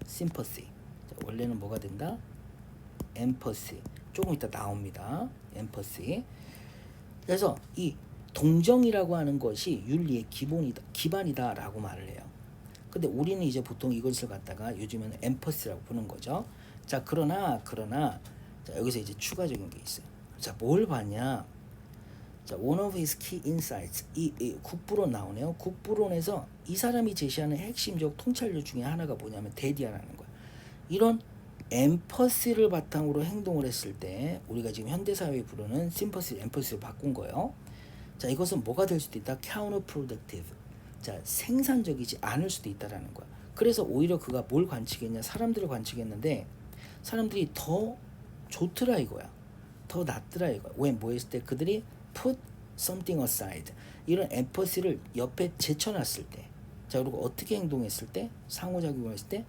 심퍼시. 자, 원래는 뭐가 된다? 엠퍼시. 조금 이따 나옵니다. 엠퍼시. 그래서 이 동정이라고 하는 것이 윤리의 기반이다라고 말을 해요. 근데 우리는 이제 보통 이것을 갖다가 요즘에는 엠퍼시라고 부르는 거죠. 자, 그러나 자, 여기서 이제 추가적인 게 있어요. 자, 뭘 봤냐? 자, one of his key insights. 이 국부론 나오네요. 국부론에서 이 사람이 제시하는 핵심적 통찰력 중에 하나가 뭐냐면 대디아라는 거야. 이런 엠퍼시를 바탕으로 행동을 했을 때 우리가 지금 현대사회에 부르는 심퍼시, 엠퍼시로 바꾼 거예요. 자, 이것은 뭐가 될 수도 있다? counterproductive. 자, 생산적이지 않을 수도 있다라는 거야. 그래서 오히려 그가 뭘 관측했냐? 사람들을 관측했는데 사람들이 더 좋더라 이거야. 더 낫더라 이거야. 왜? 뭐 했을 때 그들이 put something aside. 이런 엠퍼시를 옆에 제쳐놨을 때. 자, 그리고 어떻게 행동했을 때? 상호작용을 했을 때?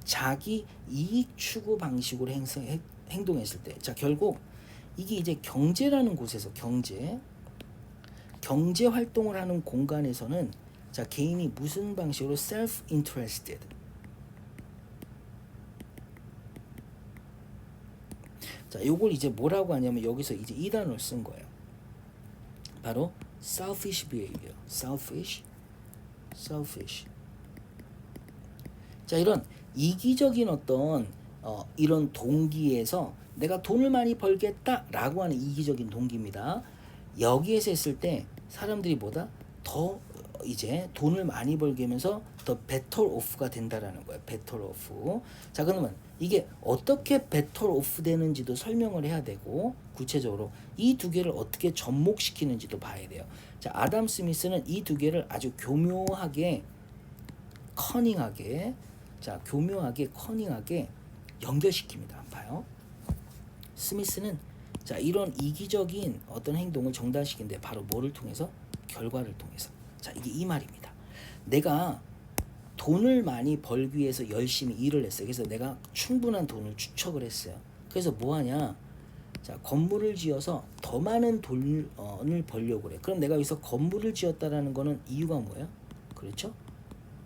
자기 이익 추구 방식으로 행동했을 때. 자, 결국 이게 이제 경제라는 곳에서 경제 활동을 하는 공간에서는 자, 개인이 무슨 방식으로 self-interested. 자, 요걸 이제 뭐라고 하냐면 여기서 이제 이 단어를 쓴 거예요. 바로 selfish behavior. selfish. 자, 이런 이기적인 어떤 이런 동기에서 내가 돈을 많이 벌겠다라고 하는 이기적인 동기입니다. 여기에서 했을 때 사람들이 뭐다? 더 이제 돈을 많이 벌게 하면서 더 better off가 된다라는 거예요. better off. 자, 그러면 이게 어떻게 better off 되는지도 설명을 해야 되고 구체적으로 이 두 개를 어떻게 접목시키는지도 봐야 돼요. 자, 아담 스미스는 이 두 개를 아주 교묘하게 커닝하게 연결시킵니다. 한번 봐요. 스미스는 자, 이런 이기적인 어떤 행동을 정당시키는데 바로 뭐를 통해서? 결과를 통해서. 자, 이게 이 말입니다. 내가 돈을 많이 벌기 위해서 열심히 일을 했어요. 그래서 내가 충분한 돈을 축적을 했어요. 그래서 뭐 하냐? 자, 건물을 지어서 더 많은 돈을 벌려고 그래. 그럼 내가 여기서 건물을 지었다라는 거는 이유가 뭐예요? 그렇죠?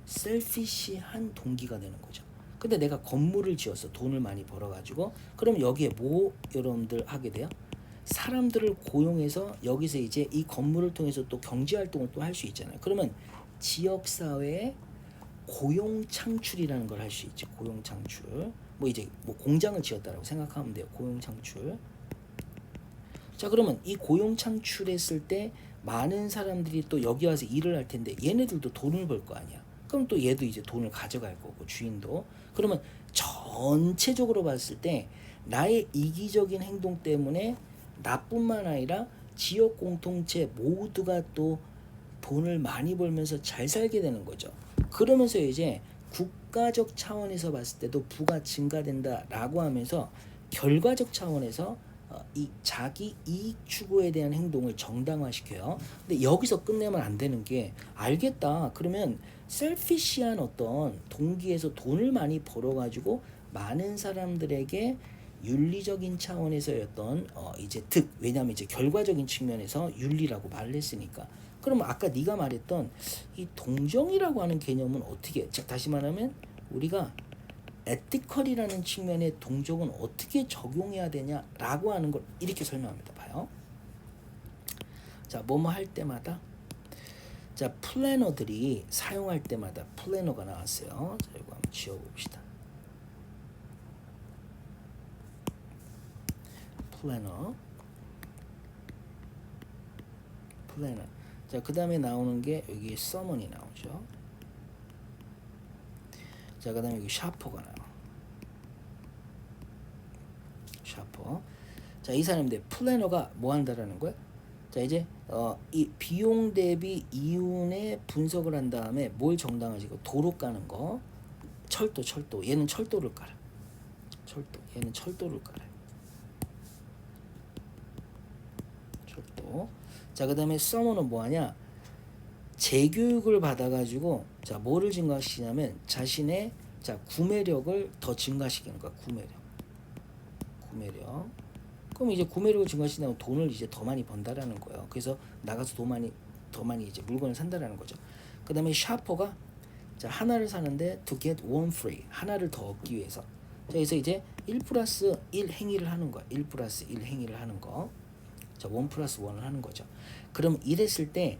셀피시한 동기가 되는 거죠. 근데 내가 건물을 지었어. 돈을 많이 벌어가지고. 그럼 여기에 뭐 여러분들 하게 돼요? 사람들을 고용해서 여기서 이제 이 건물을 통해서 또 경제 활동을 또 할 수 있잖아요. 그러면 지역 사회에 고용 창출이라는 걸 할 수 있지. 고용 창출. 뭐 이제 뭐 공장을 지었다라고 생각하면 돼요. 고용 창출. 자, 그러면 이 고용 창출했을 때 많은 사람들이 또 여기 와서 일을 할 텐데 얘네들도 돈을 벌 거 아니야. 그럼 또 얘도 이제 돈을 가져갈 거고 주인도. 그러면 전체적으로 봤을 때 나의 이기적인 행동 때문에 나뿐만 아니라 지역 공동체 모두가 또 돈을 많이 벌면서 잘 살게 되는 거죠. 그러면서 이제 국가적 차원에서 봤을 때도 부가 증가된다라고 하면서 결과적 차원에서 이 자기 이익 추구에 대한 행동을 정당화시켜요. 근데 여기서 끝내면 안 되는 게 알겠다. 그러면 셀피시한 어떤 동기에서 돈을 많이 벌어가지고 많은 사람들에게 윤리적인 차원에서의 어떤 이제 왜냐하면 이제 결과적인 측면에서 윤리라고 말을 했으니까. 그럼 아까 네가 말했던 이 동정이라고 하는 개념은 어떻게? 즉 다시 말하면 우리가 에티컬이라는 측면의 동정은 어떻게 적용해야 되냐라고 하는 걸 이렇게 설명합니다. 봐요. 자, 뭐뭐 할 때마다 자 플래너들이 사용할 때마다 플래너가 나왔어요. 자, 이거 한번 지워봅시다. 플래너. 자, 그 다음에 나오는 게 여기 서먼이 나오죠. 자, 그 다음에 여기 샤퍼가 나와. 샤퍼. 자, 이 사람들 플래너가 뭐 한다라는 거야? 자, 이제 이 비용 대비 이윤의 분석을 한 다음에 뭘 정당화지고 도로 까는 거. 철도. 얘는 철도를 깔아. 얘는 철도를 깔아요. 철도. 자, 그 다음에 서머는 뭐하냐? 재교육을 받아가지고 자 뭐를 증가시키냐면 자신의 자 구매력을 더 증가시키는 거야. 구매력. 그럼 이제 구매력을 증가시키면 돈을 이제 더 많이 번다라는 거예요. 그래서 나가서 더 많이 이제 물건을 산다라는 거죠. 그 다음에 샤퍼가 자 하나를 사는데 to get one free 하나를 더 얻기 위해서. 자, 그래서 이제 1+1 행위를 하는 거야. 1+1 행위를 하는 거. 자, 1+1을 하는 거죠. 그럼 이랬을 때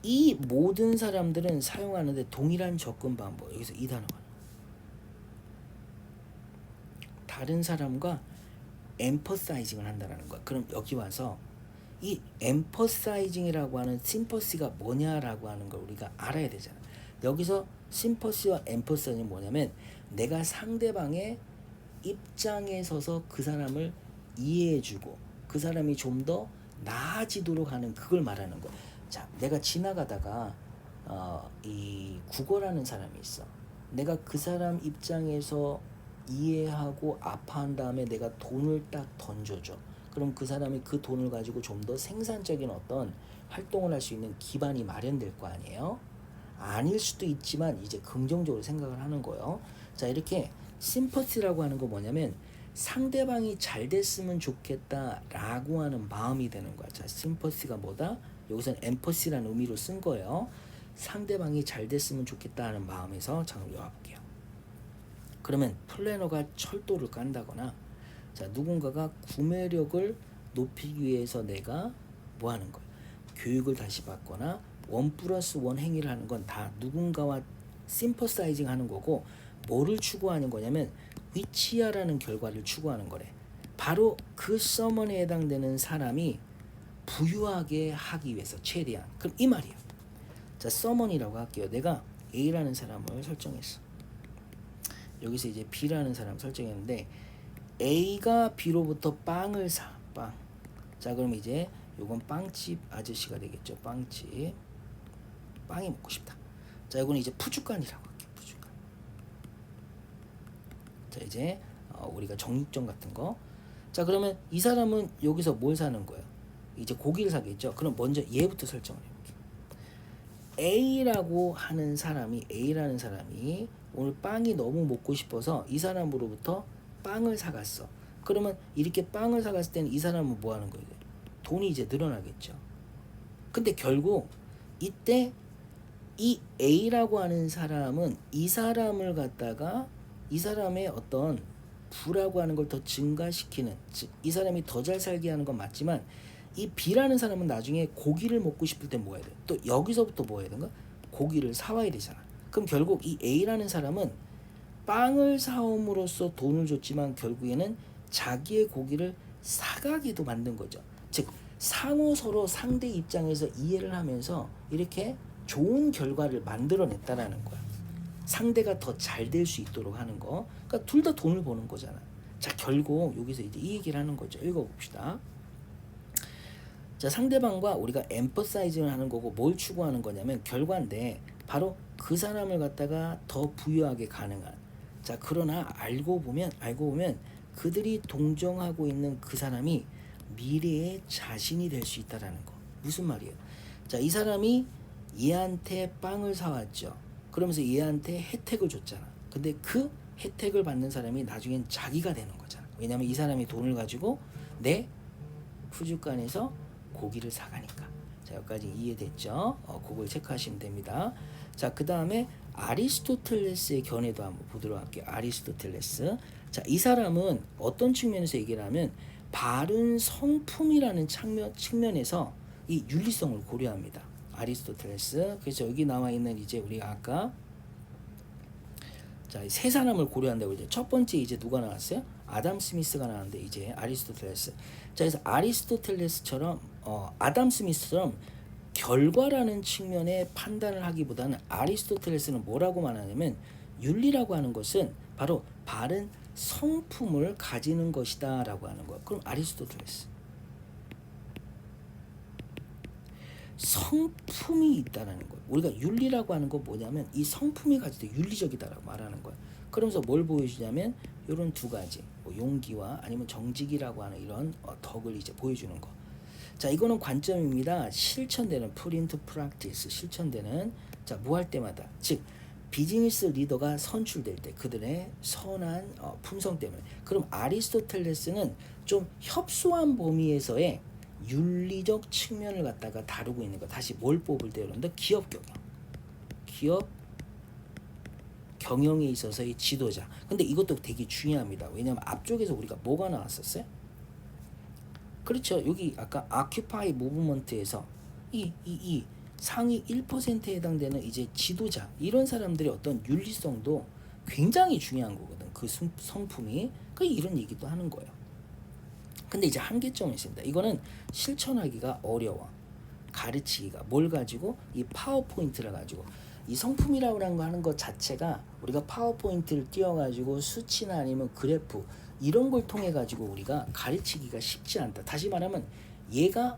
이 모든 사람들은 사용하는데 동일한 접근 방법. 여기서 이 단어가 다른 사람과 엠퍼사이징을 한다는 거야. 그럼 여기 와서 이 엠퍼사이징이라고 하는 심퍼시가 뭐냐라고 하는 걸 우리가 알아야 되잖아. 여기서 심퍼시와 엠퍼사이징이 뭐냐면 내가 상대방의 입장에 서서 그 사람을 이해해주고 그 사람이 좀 더 나아지도록 하는 그걸 말하는 거야. 자, 내가 지나가다가 이 국어라는 사람이 있어. 내가 그 사람 입장에서 이해하고 아파한 다음에 내가 돈을 딱 던져줘. 그럼 그 사람이 그 돈을 가지고 좀 더 생산적인 어떤 활동을 할 수 있는 기반이 마련될 거 아니에요? 아닐 수도 있지만 이제 긍정적으로 생각을 하는 거예요. 자, 이렇게 심퍼시라고 하는 거 뭐냐면 상대방이 잘 됐으면 좋겠다라고 하는 마음이 되는 거야. 자, 심퍼시가 뭐다? 여기서는 엠퍼시라는 의미로 쓴 거예요. 상대방이 잘 됐으면 좋겠다 하는 마음에서 잠깐 외워볼게요. 그러면 플래너가 철도를 깐다거나 자 누군가가 구매력을 높이기 위해서 내가 뭐 하는 거야? 교육을 다시 받거나 1+1 행위를 하는 건 다 누군가와 심퍼사이징 하는 거고 뭐를 추구하는 거냐면 위치하라는 결과를 추구하는 거래. 바로 그 서먼에 해당되는 사람이 부유하게 하기 위해서 최대한. 그럼 이 말이에요. 자, 서먼이라고 할게요. 내가 A라는 사람을 설정했어. 여기서 이제 B라는 사람 설정했는데 A가 B로부터 빵을 사. 빵. 자, 그럼 이제 요건 빵집 아저씨가 되겠죠. 빵집. 빵이 먹고 싶다. 자, 이거는 이제 푸주간이라고 할게요. 푸주간. 자, 이제 우리가 정육점 같은 거. 자, 그러면 이 사람은 여기서 뭘 사는 거예요? 이제 고기를 사겠죠. 그럼 먼저 얘부터 설정을 해볼게요. A라고 하는 사람이 오늘 빵이 너무 먹고 싶어서 이 사람으로부터 빵을 사갔어. 그러면 이렇게 빵을 사갔을 때는 이 사람은 뭐 하는 거예요? 돈이 이제 늘어나겠죠. 근데 결국 이때 이 A라고 하는 사람은 이 사람을 갖다가 이 사람의 어떤 부라고 하는 걸 더 증가시키는, 즉 이 사람이 더 잘 살게 하는 건 맞지만 이 B라는 사람은 나중에 고기를 먹고 싶을 때 뭐 해야 돼? 또 여기서부터 뭐 해야 되는가? 고기를 사와야 되잖아. 그럼 결국 이 A라는 사람은 빵을 사옴으로써 돈을 줬지만 결국에는 자기의 고기를 사가게도 만든 거죠. 즉 상호 서로 상대 입장에서 이해를 하면서 이렇게 좋은 결과를 만들어냈다라는 거야. 상대가 더 잘 될 수 있도록 하는 거. 그러니까 둘 다 돈을 버는 거잖아. 자, 결국 여기서 이제 이 얘기를 하는 거죠. 읽어봅시다. 자, 상대방과 우리가 엠퍼사이징을 하는 거고 뭘 추구하는 거냐면 결과인데 바로 그 사람을 갖다가 더 부유하게 가능한. 자, 그러나 알고 보면 그들이 동정하고 있는 그 사람이 미래의 자신이 될 수 있다라는 거. 무슨 말이에요? 자, 이 사람이 얘한테 빵을 사왔죠. 그러면서 얘한테 혜택을 줬잖아. 근데 그 혜택을 받는 사람이 나중엔 자기가 되는 거잖아. 왜냐면 이 사람이 돈을 가지고 내 푸주간에서 고기를 사가니까. 자, 여기까지 이해됐죠? 그걸 체크하시면 됩니다. 자, 그 다음에 아리스토텔레스의 견해도 한번 보도록 할게요. 아리스토텔레스. 자, 이 사람은 어떤 측면에서 얘기를 하면 바른 성품이라는 측면에서 이 윤리성을 고려합니다. 아리스토텔레스. 그래서 여기 나와 있는 이제 우리가 아까 자, 세 사람을 고려한다고 이제 첫 번째 이제 누가 나왔어요? 아담 스미스가 나왔는데 이제 아리스토텔레스. 자, 그래서 아리스토텔레스처럼 아담 스미스처럼 결과라는 측면의 판단을 하기보다는 아리스토텔레스는 뭐라고 말하냐면 윤리라고 하는 것은 바로 바른 성품을 가지는 것이다 라고 하는 거야. 그럼 아리스토텔레스 성품이 있다라는 거야. 우리가 윤리라고 하는 건 뭐냐면 이 성품이 가지고 윤리적이다라고 말하는 거야. 그러면서 뭘 보여주냐면 이런 두 가지, 뭐 용기와 아니면 정직이라고 하는 이런 덕을 이제 보여주는 거. 자, 이거는 관점입니다. 실천되는 put into practice, 실천되는. 자, 뭐 할 때마다, 즉 비즈니스 리더가 선출될 때 그들의 선한 품성 때문에. 그럼 아리스토텔레스는 좀 협소한 범위에서의 윤리적 측면을 갖다가 다루고 있는 거. 다시 뭘 뽑을 때 그런데 기업 경영, 기업 경영에 있어서의 지도자. 근데 이것도 되게 중요합니다. 왜냐하면 앞쪽에서 우리가 뭐가 나왔었어요? 그렇죠. 여기 아까 아큐파이 무브먼트에서 이 상위 1%에 해당되는 이제 지도자, 이런 사람들의 어떤 윤리성도 굉장히 중요한 거거든. 그 성품이. 그 이런 얘기도 하는 거예요. 근데 이제 한계점이 있습니다. 이거는 실천하기가 어려워. 가르치기가. 뭘 가지고? 이 파워포인트를 가지고. 이 성품이라고 하는 것 자체가 우리가 파워포인트를 띄워가지고 수치나 아니면 그래프 이런 걸 통해 가지고 우리가 가르치기가 쉽지 않다. 다시 말하면 얘가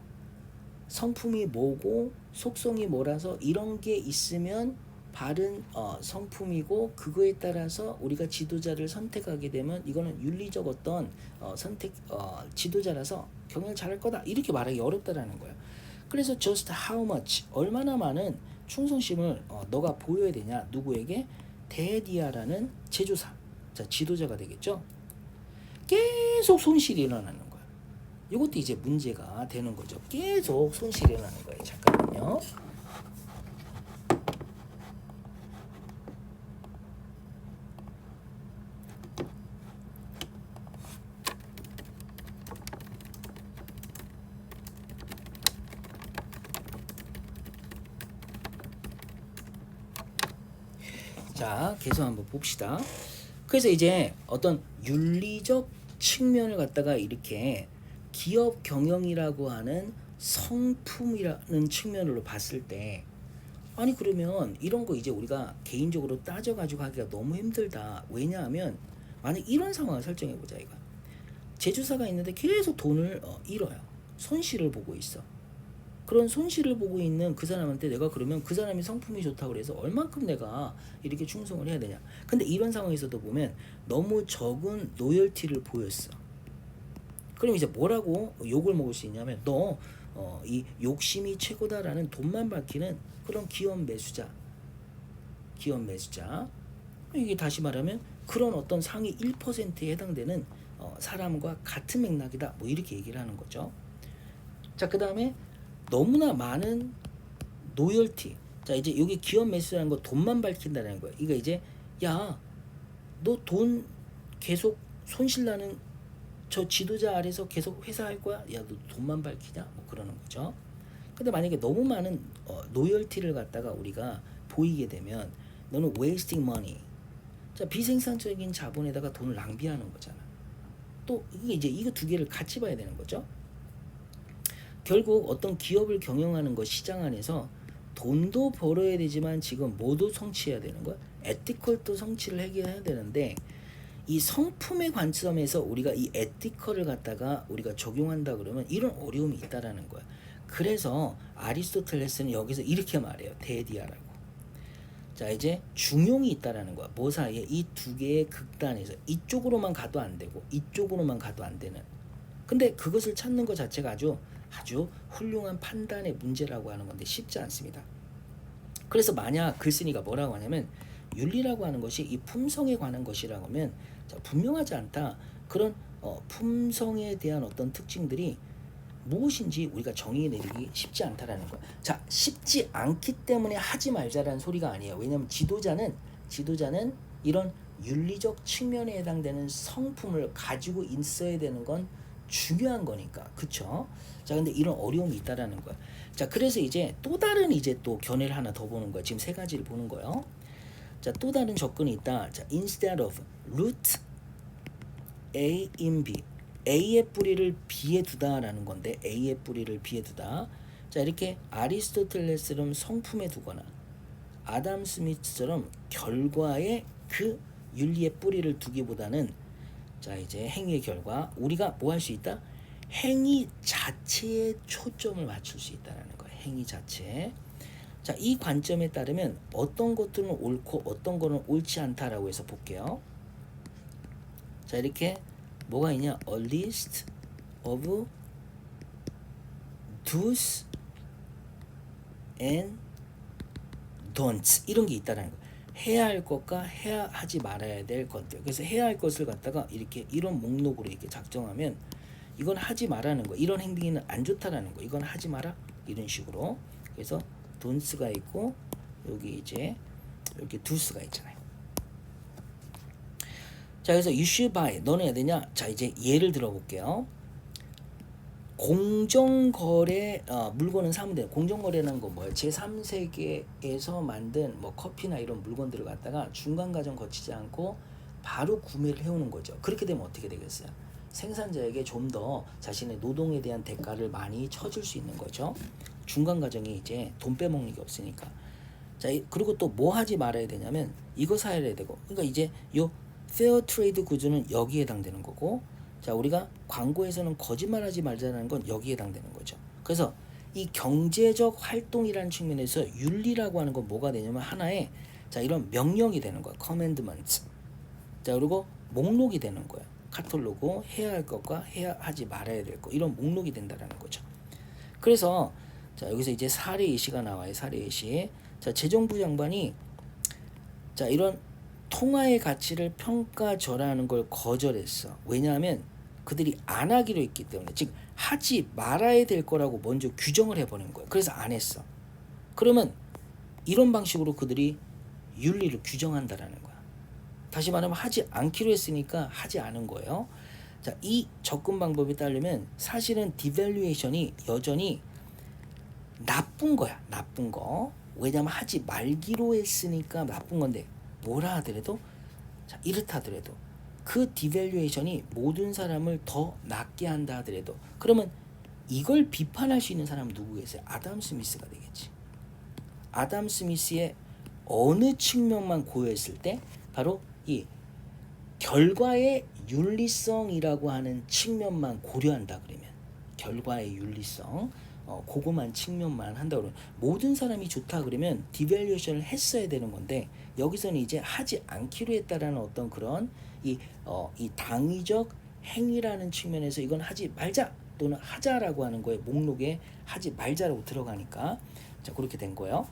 성품이 뭐고 속성이 뭐라서 이런 게 있으면 바른 성품이고 그거에 따라서 우리가 지도자를 선택하게 되면 이거는 윤리적 어떤 선택 지도자라서 경영을 잘할 거다 이렇게 말하기 어렵다라는 거예요. 그래서 just how much 얼마나 많은 충성심을 너가 보여야 되냐 누구에게? 데디아라는 제조사, 자 지도자가 되겠죠. 계속 손실이 일어나는 거예요. 이것도 이제 문제가 되는 거죠. 계속 손실이 일어나는 거예요. 잠깐만요. 자, 계속 한번 봅시다. 그래서 이제 어떤 윤리적 측면을 갖다가 이렇게 기업 경영이라고 하는 성품이라는 측면으로 봤을 때 아니 그러면 이런 거 이제 우리가 개인적으로 따져가지고 하기가 너무 힘들다. 왜냐하면 만약 이런 상황을 설정해보자. 이거 제조사가 있는데 계속 돈을 잃어요. 손실을 보고 있어. 그런 손실을 보고 있는 그 사람한테 내가 그러면 그 사람이 성품이 좋다고 그래서 얼만큼 내가 이렇게 충성을 해야 되냐. 근데 이런 상황에서도 보면 너무 적은 로열티를 보였어. 그럼 이제 뭐라고 욕을 먹을 수 있냐면 너 이 욕심이 최고다라는 돈만 밝히는 그런 기업 매수자. 이게 다시 말하면 그런 어떤 상위 1%에 해당되는 사람과 같은 맥락이다. 뭐 이렇게 얘기를 하는 거죠. 자, 그 다음에 너무나 많은 로열티. 자, 이제 여기 기업 매수라는 거 돈만 밝힌다는 거예요. 이거 이제 야 너 돈 계속 손실 나는 저 지도자 아래서 계속 회사 할 거야? 야, 너 돈만 밝히냐? 뭐 그러는 거죠. 근데 만약에 너무 많은 로열티를 갖다가 우리가 보이게 되면 너는 wasting money. 자, 비생산적인 자본에다가 돈을 낭비하는 거잖아. 또 이게 이제 이거 두 개를 같이 봐야 되는 거죠. 결국 어떤 기업을 경영하는 것 시장 안에서 돈도 벌어야 되지만 지금 뭐도 성취해야 되는 거야. 에티컬도 성취를 해야 되는데 이 성품의 관점에서 우리가 이 에티컬을 갖다가 우리가 적용한다 그러면 이런 어려움이 있다라는 거야. 그래서 아리스토텔레스는 여기서 이렇게 말해요. 데디아라고. 자, 이제 중용이 있다라는 거야. 뭐 사이에 이 두 개의 극단에서 이쪽으로만 가도 안 되고 이쪽으로만 가도 안 되는. 근데 그것을 찾는 것 자체가 아주 훌륭한 판단의 문제라고 하는 건데 쉽지 않습니다. 그래서 만약 글쓴이가 뭐라고 하냐면 윤리라고 하는 것이 이 품성에 관한 것이라고 하면 분명하지 않다. 그런 품성에 대한 어떤 특징들이 무엇인지 우리가 정의 내리기 쉽지 않다라는 거야. 자, 쉽지 않기 때문에 하지 말자라는 소리가 아니에요. 왜냐하면 지도자는 이런 윤리적 측면에 해당되는 성품을 가지고 있어야 되는 건 중요한 거니까. 그쵸? 자, 근데 이런 어려움이 있다라는 거야. 자, 그래서 이제 또 다른 이제 또 견해를 하나 더 보는 거야. 지금 세 가지를 보는 거예요. 자, 또 다른 접근이 있다. 자, instead of root A in B. A의 뿌리를 B에 두다라는 건데 A의 뿌리를 B에 두다. 자, 이렇게 아리스토텔레스처럼 성품에 두거나 아담 스미스처럼 결과에 그 윤리의 뿌리를 두기보다는 자, 이제 행위의 결과 우리가 뭐 할 수 있다? 행위 자체에 초점을 맞출 수 있다라는 거예요. 행위 자체. 자, 이 관점에 따르면 어떤 것들은 옳고 어떤 거는 옳지 않다라고 해서 볼게요. 자, 이렇게 뭐가 있냐? A list of do's and don'ts 이런 게 있다라는 거예요. 해야 할 것과 하지 말아야 될 것들. 그래서 해야 할 것을 갖다가 이렇게 이런 목록으로 이렇게 작성하면 이건 하지 말라는 거. 이런 행동은 안 좋다라는 거. 이건 하지 마라. 이런 식으로. 그래서 don'ts가 있고 여기 이제 이렇게 do's가 있잖아요. 자, 그래서 you should buy. 너는 해야 되냐? 자, 이제 예를 들어 볼게요. 공정거래 물건은 사면 돼요. 공정거래라는 건 뭐예요? 제3세계에서 만든 뭐 커피나 이런 물건들을 갖다가 중간 과정 거치지 않고 바로 구매를 해오는 거죠. 그렇게 되면 어떻게 되겠어요? 생산자에게 좀 더 자신의 노동에 대한 대가를 많이 쳐줄 수 있는 거죠. 중간 과정이 이제 돈 빼먹는 게 없으니까. 자, 그리고 또 뭐 하지 말아야 되냐면 이거 사야 되고. 그러니까 이제 요 페어 트레이드 구조는 여기에 해당되는 거고. 자, 우리가 광고에서는 거짓말하지 말자는 건 여기에 해당되는 거죠. 그래서 이 경제적 활동이라는 측면에서 윤리라고 하는 건 뭐가 되냐면 하나의 자, 이런 명령이 되는 거야. commandments. 자, 그리고 목록이 되는 거야. 카탈로그 해야 할 것과 하지 말아야 될 것 이런 목록이 된다라는 거죠. 그래서 자, 여기서 이제 사례 예시가 나와요. 사례 예시. 자, 재정부 장관이 자, 이런 통화의 가치를 평가절하하는 걸 거절했어. 왜냐하면 그들이 안 하기로 했기 때문에. 즉 하지 말아야 될 거라고 먼저 규정을 해버린 거예요. 그래서 안 했어. 그러면 이런 방식으로 그들이 윤리를 규정한다라는 거야. 다시 말하면 하지 않기로 했으니까 하지 않은 거예요. 자, 이 접근 방법에 따르면 사실은 디밸류에이션이 여전히 나쁜 거야. 나쁜 거. 왜냐면 하지 말기로 했으니까 나쁜 건데 뭐라 하더라도 자, 이렇다 하더라도 그 디밸류에이션이 모든 사람을 더 낫게 한다 하더라도 그러면 이걸 비판할 수 있는 사람은 누구겠어요? 아담 스미스가 되겠지. 아담 스미스의 어느 측면만 고려했을 때 바로 이 결과의 윤리성이라고 하는 측면만 고려한다 그러면 결과의 윤리성 그거만 측면만 한다 그러면 모든 사람이 좋다 그러면 디밸류에이션을 했어야 되는 건데 여기서는 이제 하지 않기로 했다라는 어떤 그런 이 당위적 행위라는 측면에서 이건 하지 말자 또는 하자라고 하는 거에 목록에 하지 말자라고 들어가니까 자, 그렇게 된 거예요.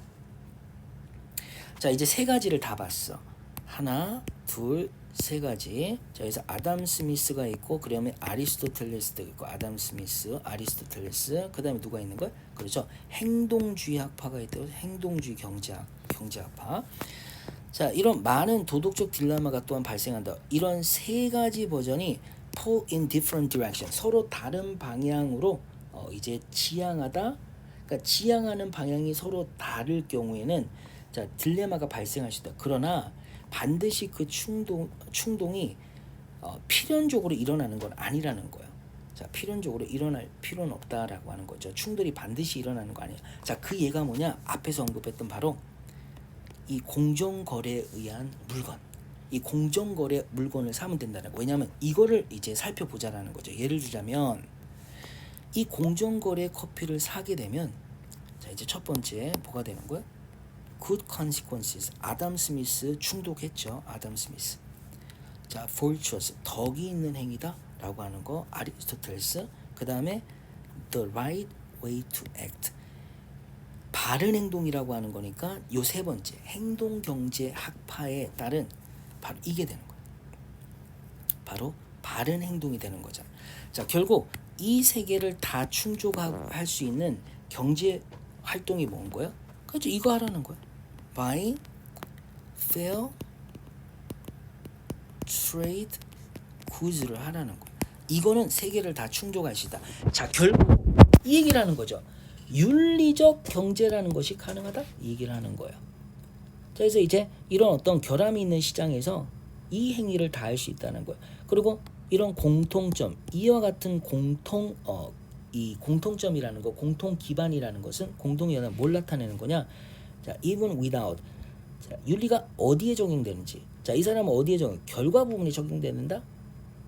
자, 이제 세 가지를 다 봤어. 하나, 둘, 세 가지. 자, 여기서 아담 스미스가 있고 그다음에 아리스토텔레스도 있고 아담 스미스, 아리스토텔레스. 그다음에 누가 있는 거야? 그렇죠. 행동주의 학파가 있고 행동주의 경제학파. 자, 이런 많은 도덕적 딜레마가 또한 발생한다. 이런 세 가지 버전이 pull in different direction, 서로 다른 방향으로 이제 지향하다. 그러니까 지향하는 방향이 서로 다를 경우에는 자, 딜레마가 발생할 수 있다. 그러나 반드시 그 충동이 필연적으로 일어나는 건 아니라는 거예요. 자, 필연적으로 일어날 필요는 없다라고 하는 거죠. 충돌이 반드시 일어나는 거 아니야. 자, 그 예가 뭐냐? 앞에서 언급했던 바로 이 공정거래에 의한 물건, 이 공정거래 물건을 사면 된다는 거. 왜냐하면 이거를 이제 살펴보자라는 거죠. 예를 들자면 이 공정거래 커피를 사게 되면 자, 이제 첫 번째 뭐가 되는 거야? Good consequences. 아담 스미스 충독했죠. 아담 스미스. 자, virtuous. 덕이 있는 행위다라고 하는 거. 아리스토텔레스. 그 다음에 the right way to act. 바른 행동이라고 하는 거니까 요 세 번째 행동경제 학파에 따른 바로 이게 되는 거예요. 바로 바른 행동이 되는 거잖아. 자, 결국 이 세 개를 다 충족할 수 있는 경제 활동이 뭔 거예요? 그렇죠. 이거 하라는 거예요. Buy, fair, trade, goods를 하라는 거예요. 이거는 세 개를 다 충족할 수 있다. 자, 결국 이 얘기를 하는 거죠. 윤리적 경제라는 것이 가능하다? 이 얘기를 하는 거예요. 자, 그래서 이제 이런 어떤 결함이 있는 시장에서 이 행위를 다 할 수 있다는 거예요. 그리고 이런 공통점, 이와 같은 이 공통점이라는 거, 공통 기반이라는 것은 공동연합 뭘 나타내는 거냐? 자, even without. 자, 윤리가 어디에 적용되는지. 자, 이 사람은 어디에 결과 부분이 적용되는다?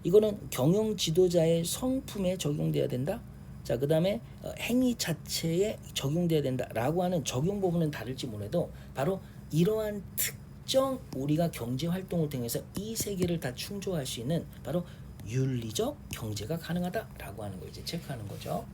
이거는 경영 지도자의 성품에 적용돼야 된다. 자, 그 다음에 행위 자체에 적용돼야 된다라고 하는 적용 부분은 다를지 몰라도 바로 이러한 특정 우리가 경제 활동을 통해서 이 세 개를 다 충족할 수 있는 바로 윤리적 경제가 가능하다라고 하는 걸 이제 체크하는 거죠.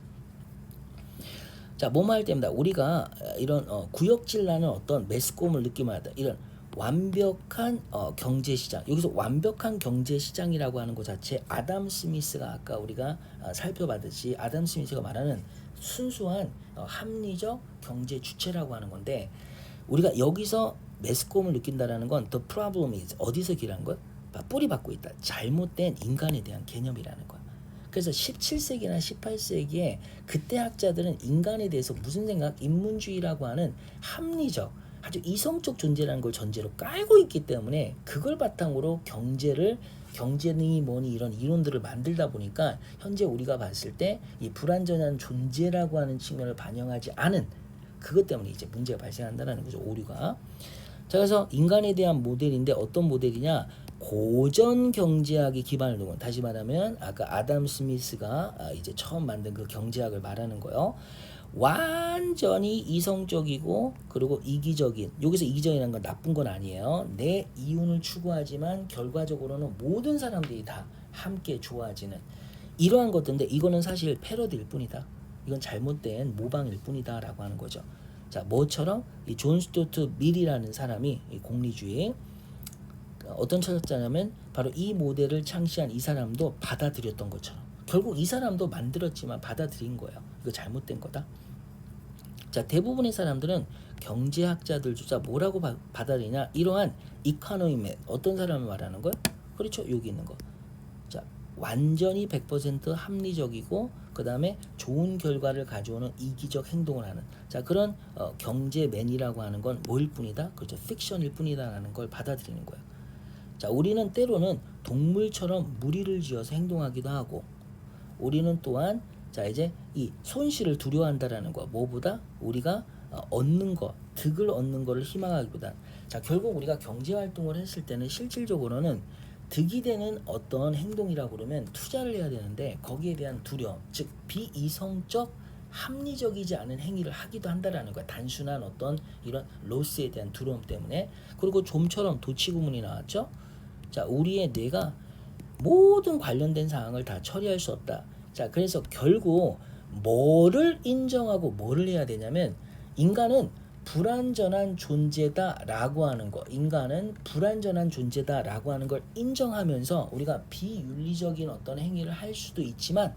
자, 뭐뭐 할 때입니다. 우리가 이런 구역질나는 어떤 메스꺼움을 느끼면 하다. 이런 완벽한 경제시장, 여기서 완벽한 경제시장이라고 하는 것 자체 아담 스미스가 아까 우리가 살펴봤듯이 아담 스미스가 말하는 순수한 합리적 경제 주체라고 하는 건데, 우리가 여기서 메스꺼움을 느낀다라는 건 the problem is 어디서 기란 거야? 뿌리 받고 있다. 잘못된 인간에 대한 개념이라는 거야. 그래서 17세기나 18세기에 그때 학자들은 인간에 대해서 무슨 생각? 인문주의라고 하는 합리적 아주 이성적 존재라는 걸 전제로 깔고 있기 때문에 그걸 바탕으로 경제니 뭐니 이런 이론들을 만들다 보니까 현재 우리가 봤을 때 이 불완전한 존재라고 하는 측면을 반영하지 않은 그것 때문에 이제 문제가 발생한다는 거죠. 오류가. 자, 그래서 인간에 대한 모델인데 어떤 모델이냐? 고전 경제학의 기반을 두고, 다시 말하면 아까 아담 스미스가 이제 처음 만든 그 경제학을 말하는 거예요. 완전히 이성적이고 그리고 이기적인, 여기서 이기적이라는 건 나쁜 건 아니에요. 내 이윤을 추구하지만 결과적으로는 모든 사람들이 다 함께 좋아지는 이러한 것들인데, 이거는 사실 패러디일 뿐이다. 이건 잘못된 모방일 뿐이다 라고 하는 거죠. 자, 뭐처럼 이 존 스튜어트 밀이라는 사람이 이 공리주의 어떤 철학자냐면 바로 이 모델을 창시한 이 사람도 받아들였던 것처럼 결국 이 사람도 만들었지만 받아들인 거예요. 이거 잘못된 거다. 자, 대부분의 사람들은 경제학자들조차 뭐라고 받아들이냐? 이러한 이코노미맨, 어떤 사람을 말하는 거예요? 그렇죠, 여기 있는 거. 자, 완전히 100% 합리적이고 그 다음에 좋은 결과를 가져오는 이기적 행동을 하는, 자, 그런 경제맨이라고 하는 건 뭐일 뿐이다? 그렇죠, 픽션일 뿐이다라는 걸 받아들이는 거예요. 자, 우리는 때로는 동물처럼 무리를 지어서 행동하기도 하고, 우리는 또한 자, 이제 이 손실을 두려워한다라는 거, 뭐보다 우리가 얻는 거, 득을 얻는 거를 희망하기보다, 자, 결국 우리가 경제 활동을 했을 때는 실질적으로는 득이 되는 어떤 행동이라고 그러면 투자를 해야 되는데 거기에 대한 두려움, 즉 비이성적 합리적이지 않은 행위를 하기도 한다라는 거야. 단순한 어떤 이런 로스에 대한 두려움 때문에. 그리고 좀처럼 도치구문이 나왔죠. 자, 우리의 뇌가 모든 관련된 사항을 다 처리할 수 없다. 자, 그래서 결국 뭐를 인정하고 뭐를 해야 되냐면, 인간은 불완전한 존재다라고 하는 거, 인간은 불완전한 존재다라고 하는 걸 인정하면서 우리가 비윤리적인 어떤 행위를 할 수도 있지만,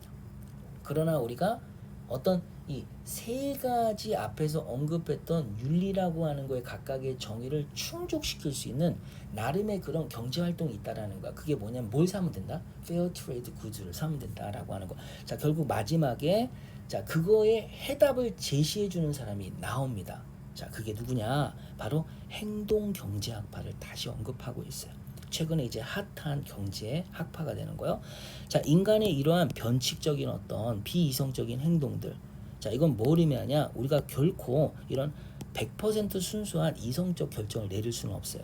그러나 우리가 어떤 이 세 가지 앞에서 언급했던 윤리라고 하는 거에 각각의 정의를 충족시킬 수 있는 나름의 그런 경제 활동이 있다라는 거야. 그게 뭐냐면 뭘 사면 된다? 페어 트레이드 구즈를 사면 된다라고 하는 거. 자, 결국 마지막에 자, 그거에 해답을 제시해 주는 사람이 나옵니다. 자, 그게 누구냐? 바로 행동경제학파를 다시 언급하고 있어요. 최근에 이제 핫한 경제 학파가 되는 거예요. 자, 인간의 이러한 변칙적인 어떤 비이성적인 행동들. 자, 이건 뭘 의미하냐? 우리가 결코 이런 100% 순수한 이성적 결정을 내릴 수는 없어요.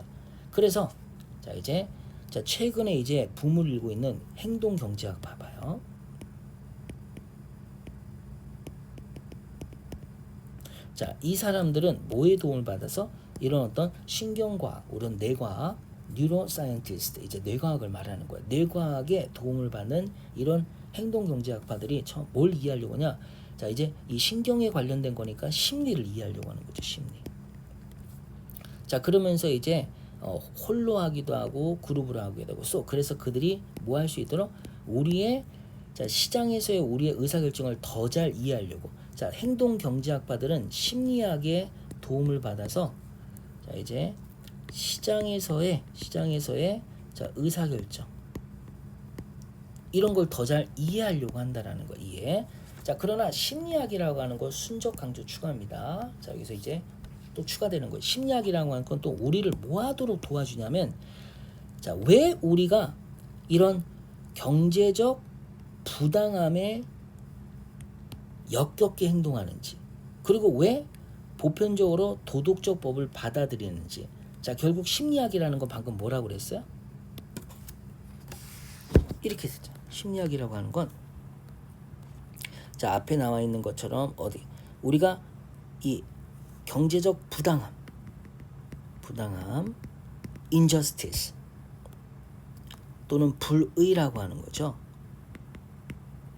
그래서 자, 이제 자, 최근에 이제 붐을 일고 있는 행동경제학 봐봐요. 자, 이 사람들은 뭐에 도움을 받아서 이런 어떤 신경과학, 이런 뇌과학, 뉴로사이언티스트, 이제 뇌과학을 말하는 거야. 뇌과학에 도움을 받는 이런 행동경제학파들이 처음 뭘 이해하려고 하냐? 자, 이제 이 신경에 관련된 거니까 심리를 이해하려고 하는 거죠, 심리. 자, 그러면서 이제 홀로 하기도 하고 그룹으로 하기도 하고 그래서 그들이 뭐 할 수 있도록 우리의 자, 시장에서의 우리의 의사결정을 더 잘 이해하려고. 자, 행동경제학파들은 심리학의 도움을 받아서 자, 이제 시장에서의 자, 의사결정 이런 걸 더 잘 이해하려고 한다라는 거. 이해. 자, 그러나 심리학이라고 하는 거 순적 강조 추가입니다. 자, 여기서 이제 또 추가되는 거예요. 심리학이라고 하는 건 또 우리를 뭐 하도록 도와주냐면 자, 왜 우리가 이런 경제적 부당함에 역겹게 행동하는지, 그리고 왜 보편적으로 도덕적 법을 받아들이는지. 자, 결국 심리학이라는 건 방금 뭐라고 그랬어요? 이렇게 했죠. 심리학이라고 하는 건 자, 앞에 나와 있는 것처럼 어디 우리가 이 경제적 부당함, injustice 또는 불의라고 하는 거죠.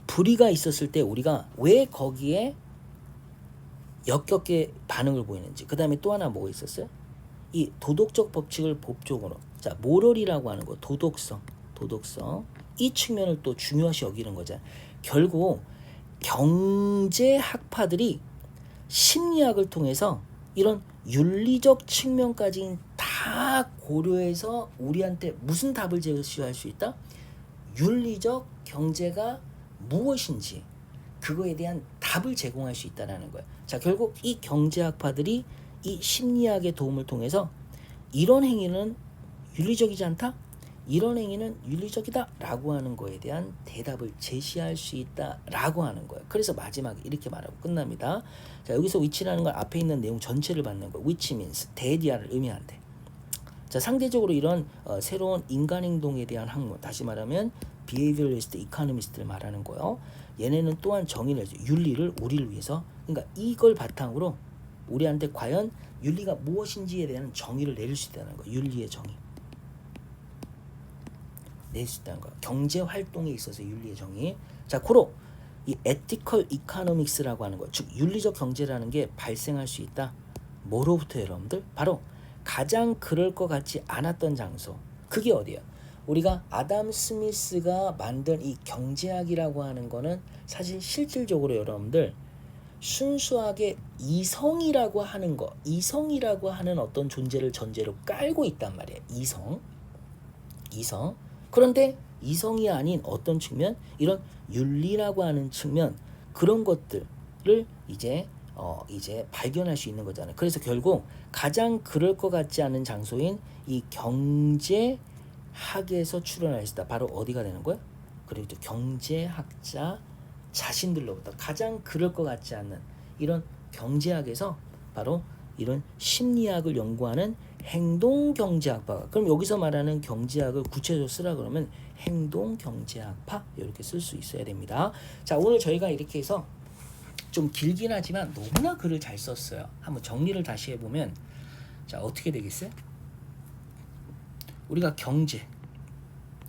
불의가 있었을 때 우리가 왜 거기에 역겹게 반응을 보이는지. 그 다음에 또 하나 뭐가 있었어요? 이 도덕적 법칙을 법적으로 자, 모럴이라고 하는 거, 도덕성 이 측면을 또 중요시 여기는 거잖아요. 결국 경제학파들이 심리학을 통해서 이런 윤리적 측면까지 다 고려해서 우리한테 무슨 답을 제시할 수 있다? 윤리적 경제가 무엇인지 그거에 대한 답을 제공할 수 있다는 거예요. 자, 결국 이 경제학파들이 이 심리학의 도움을 통해서 이런 행위는 윤리적이지 않다? 이런 행위는 윤리적이다 라고 하는 거에 대한 대답을 제시할 수 있다 라고 하는 거예요. 그래서 마지막에 이렇게 말하고 끝납니다. 자, 여기서 which라는 건 앞에 있는 내용 전체를 받는 거예요. which means 대디아를 의미한대. 자, 상대적으로 이런 새로운 인간 행동에 대한 학문, 다시 말하면 behavioralist economist를 말하는 거예요. 얘네는 또한 정의를 해줘. 윤리를 우리를 위해서. 그러니까 이걸 바탕으로 우리한테 과연 윤리가 무엇인지에 대한 정의를 내릴 수 있다는 거예요. 윤리의 정의. 낼 수 있다는 거야. 경제 활동에 있어서 윤리의 정의. 자, 고로 이 ethical economics라고 하는 거, 즉 윤리적 경제라는 게 발생할 수 있다. 뭐로부터 여러분들? 바로 가장 그럴 것 같지 않았던 장소. 그게 어디야? 우리가 아담 스미스가 만든 이 경제학이라고 하는 거는 사실 실질적으로 여러분들 순수하게 이성이라고 하는 거, 이성이라고 하는 어떤 존재를 전제로 깔고 있단 말이야. 이성. 그런데 이성이 아닌 어떤 측면, 이런 윤리라고 하는 측면, 그런 것들을 이제 발견할 수 있는 거잖아요. 그래서 결국 가장 그럴 것 같지 않은 장소인 이 경제학에서 출현할 수 있다. 바로 어디가 되는 거야? 그리고 또 경제학자 자신들로부터 가장 그럴 것 같지 않는 이런 경제학에서 바로 이런 심리학을 연구하는 행동경제학파. 그럼 여기서 말하는 경제학을 구체적으로 쓰라 그러면 행동경제학파 이렇게 쓸 수 있어야 됩니다. 자, 오늘 저희가 이렇게 해서 좀 길긴 하지만 너무나 글을 잘 썼어요. 한번 정리를 다시 해보면 자, 어떻게 되겠어요? 우리가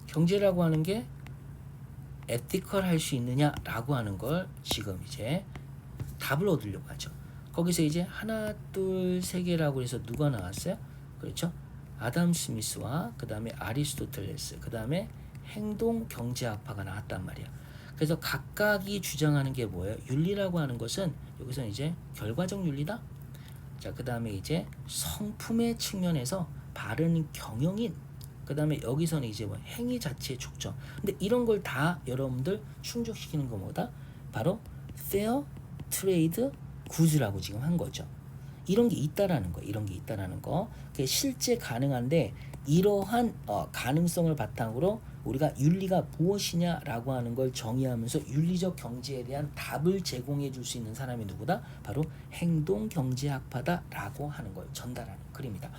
경제라고 하는 게 에티컬 할 수 있느냐라고 하는 걸 지금 이제 답을 얻으려고 하죠. 거기서 이제 하나, 둘, 세 개라고 해서 누가 나왔어요? 그렇죠? 아담 스미스와 그 다음에 아리스토텔레스, 그 다음에 행동 경제학파가 나왔단 말이야. 그래서 각각이 주장하는 게 뭐예요? 윤리라고 하는 것은 여기서 이제 결과적 윤리다. 자, 그 다음에 이제 성품의 측면에서 바른 경영인. 그 다음에 여기서는 이제 뭐 행위 자체의 촉정. 근데 이런 걸 다 여러분들 충족시키는 거 뭐다? 바로 fair trade goods라고 지금 한 거죠. 이런 게 있다라는 거, 이런 게 있다라는 거. 그게 실제 가능한데 이러한 가능성을 바탕으로 우리가 윤리가 무엇이냐라고 하는 걸 정의하면서 윤리적 경제에 대한 답을 제공해 줄 수 있는 사람이 누구다? 바로 행동경제학파다라고 하는 걸 전달하는 글입니다.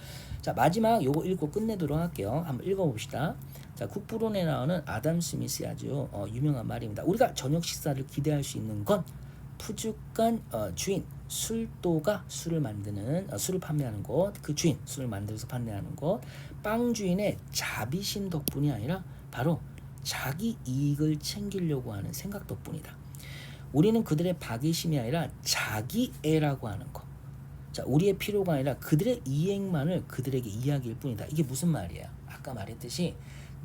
자, 마지막 요거 읽고 끝내도록 할게요. 한번 읽어봅시다. 자, 국부론에 나오는 아담 스미스의 아주 유명한 말입니다. 우리가 저녁 식사를 기대할 수 있는 건 푸죽한 주인 술도가 술을 만드는 술을 판매하는 곳, 그 주인 술을 만들어서 판매하는 곳, 빵 주인의 자비심 덕분이 아니라 바로 자기 이익을 챙기려고 하는 생각 덕분이다. 우리는 그들의 박애심이 아니라 자기애라고 하는 것. 자, 우리의 필요가 아니라 그들의 이익만을 그들에게 이야기일 뿐이다. 이게 무슨 말이에요? 아까 말했듯이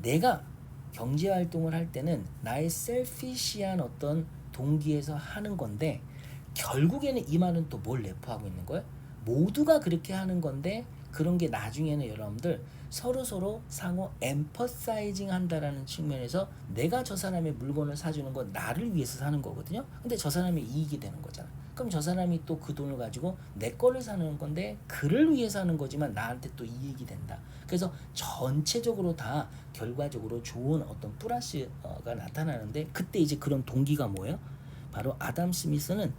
내가 경제 활동을 할 때는 나의 셀피시한 어떤 동기에서 하는 건데 결국에는 이 말은 또 뭘 내포하고 있는 거예요? 모두가 그렇게 하는 건데 그런 게 나중에는 여러분들 서로 상호 엠퍼사이징 한다라는 측면에서 내가 저 사람의 물건을 사주는 건 나를 위해서 사는 거거든요. 근데 저 사람의 이익이 되는 거잖아. 그럼 저 사람이 또 그 돈을 가지고 내 거를 사는 건데 그를 위해서 하는 거지만 나한테 또 이익이 된다. 그래서 전체적으로 다 결과적으로 좋은 어떤 플러스가 나타나는데 그때 이제 그런 동기가 뭐예요? 바로 아담 스미스는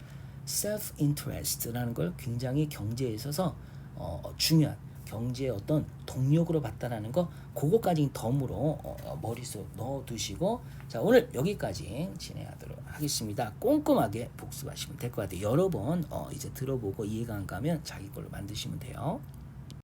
self-interest라는 걸 굉장히 경제에 있어서 중요한 경제의 어떤 동력으로 봤다라는 거 그거까지 덤으로 머릿속 넣어두시고 자 오늘 여기까지 진행하도록 하겠습니다. 꼼꼼하게 복습하시면 될 것 같아요. 여러 번 이제 들어보고 이해가 안 가면 자기 걸로 만드시면 돼요.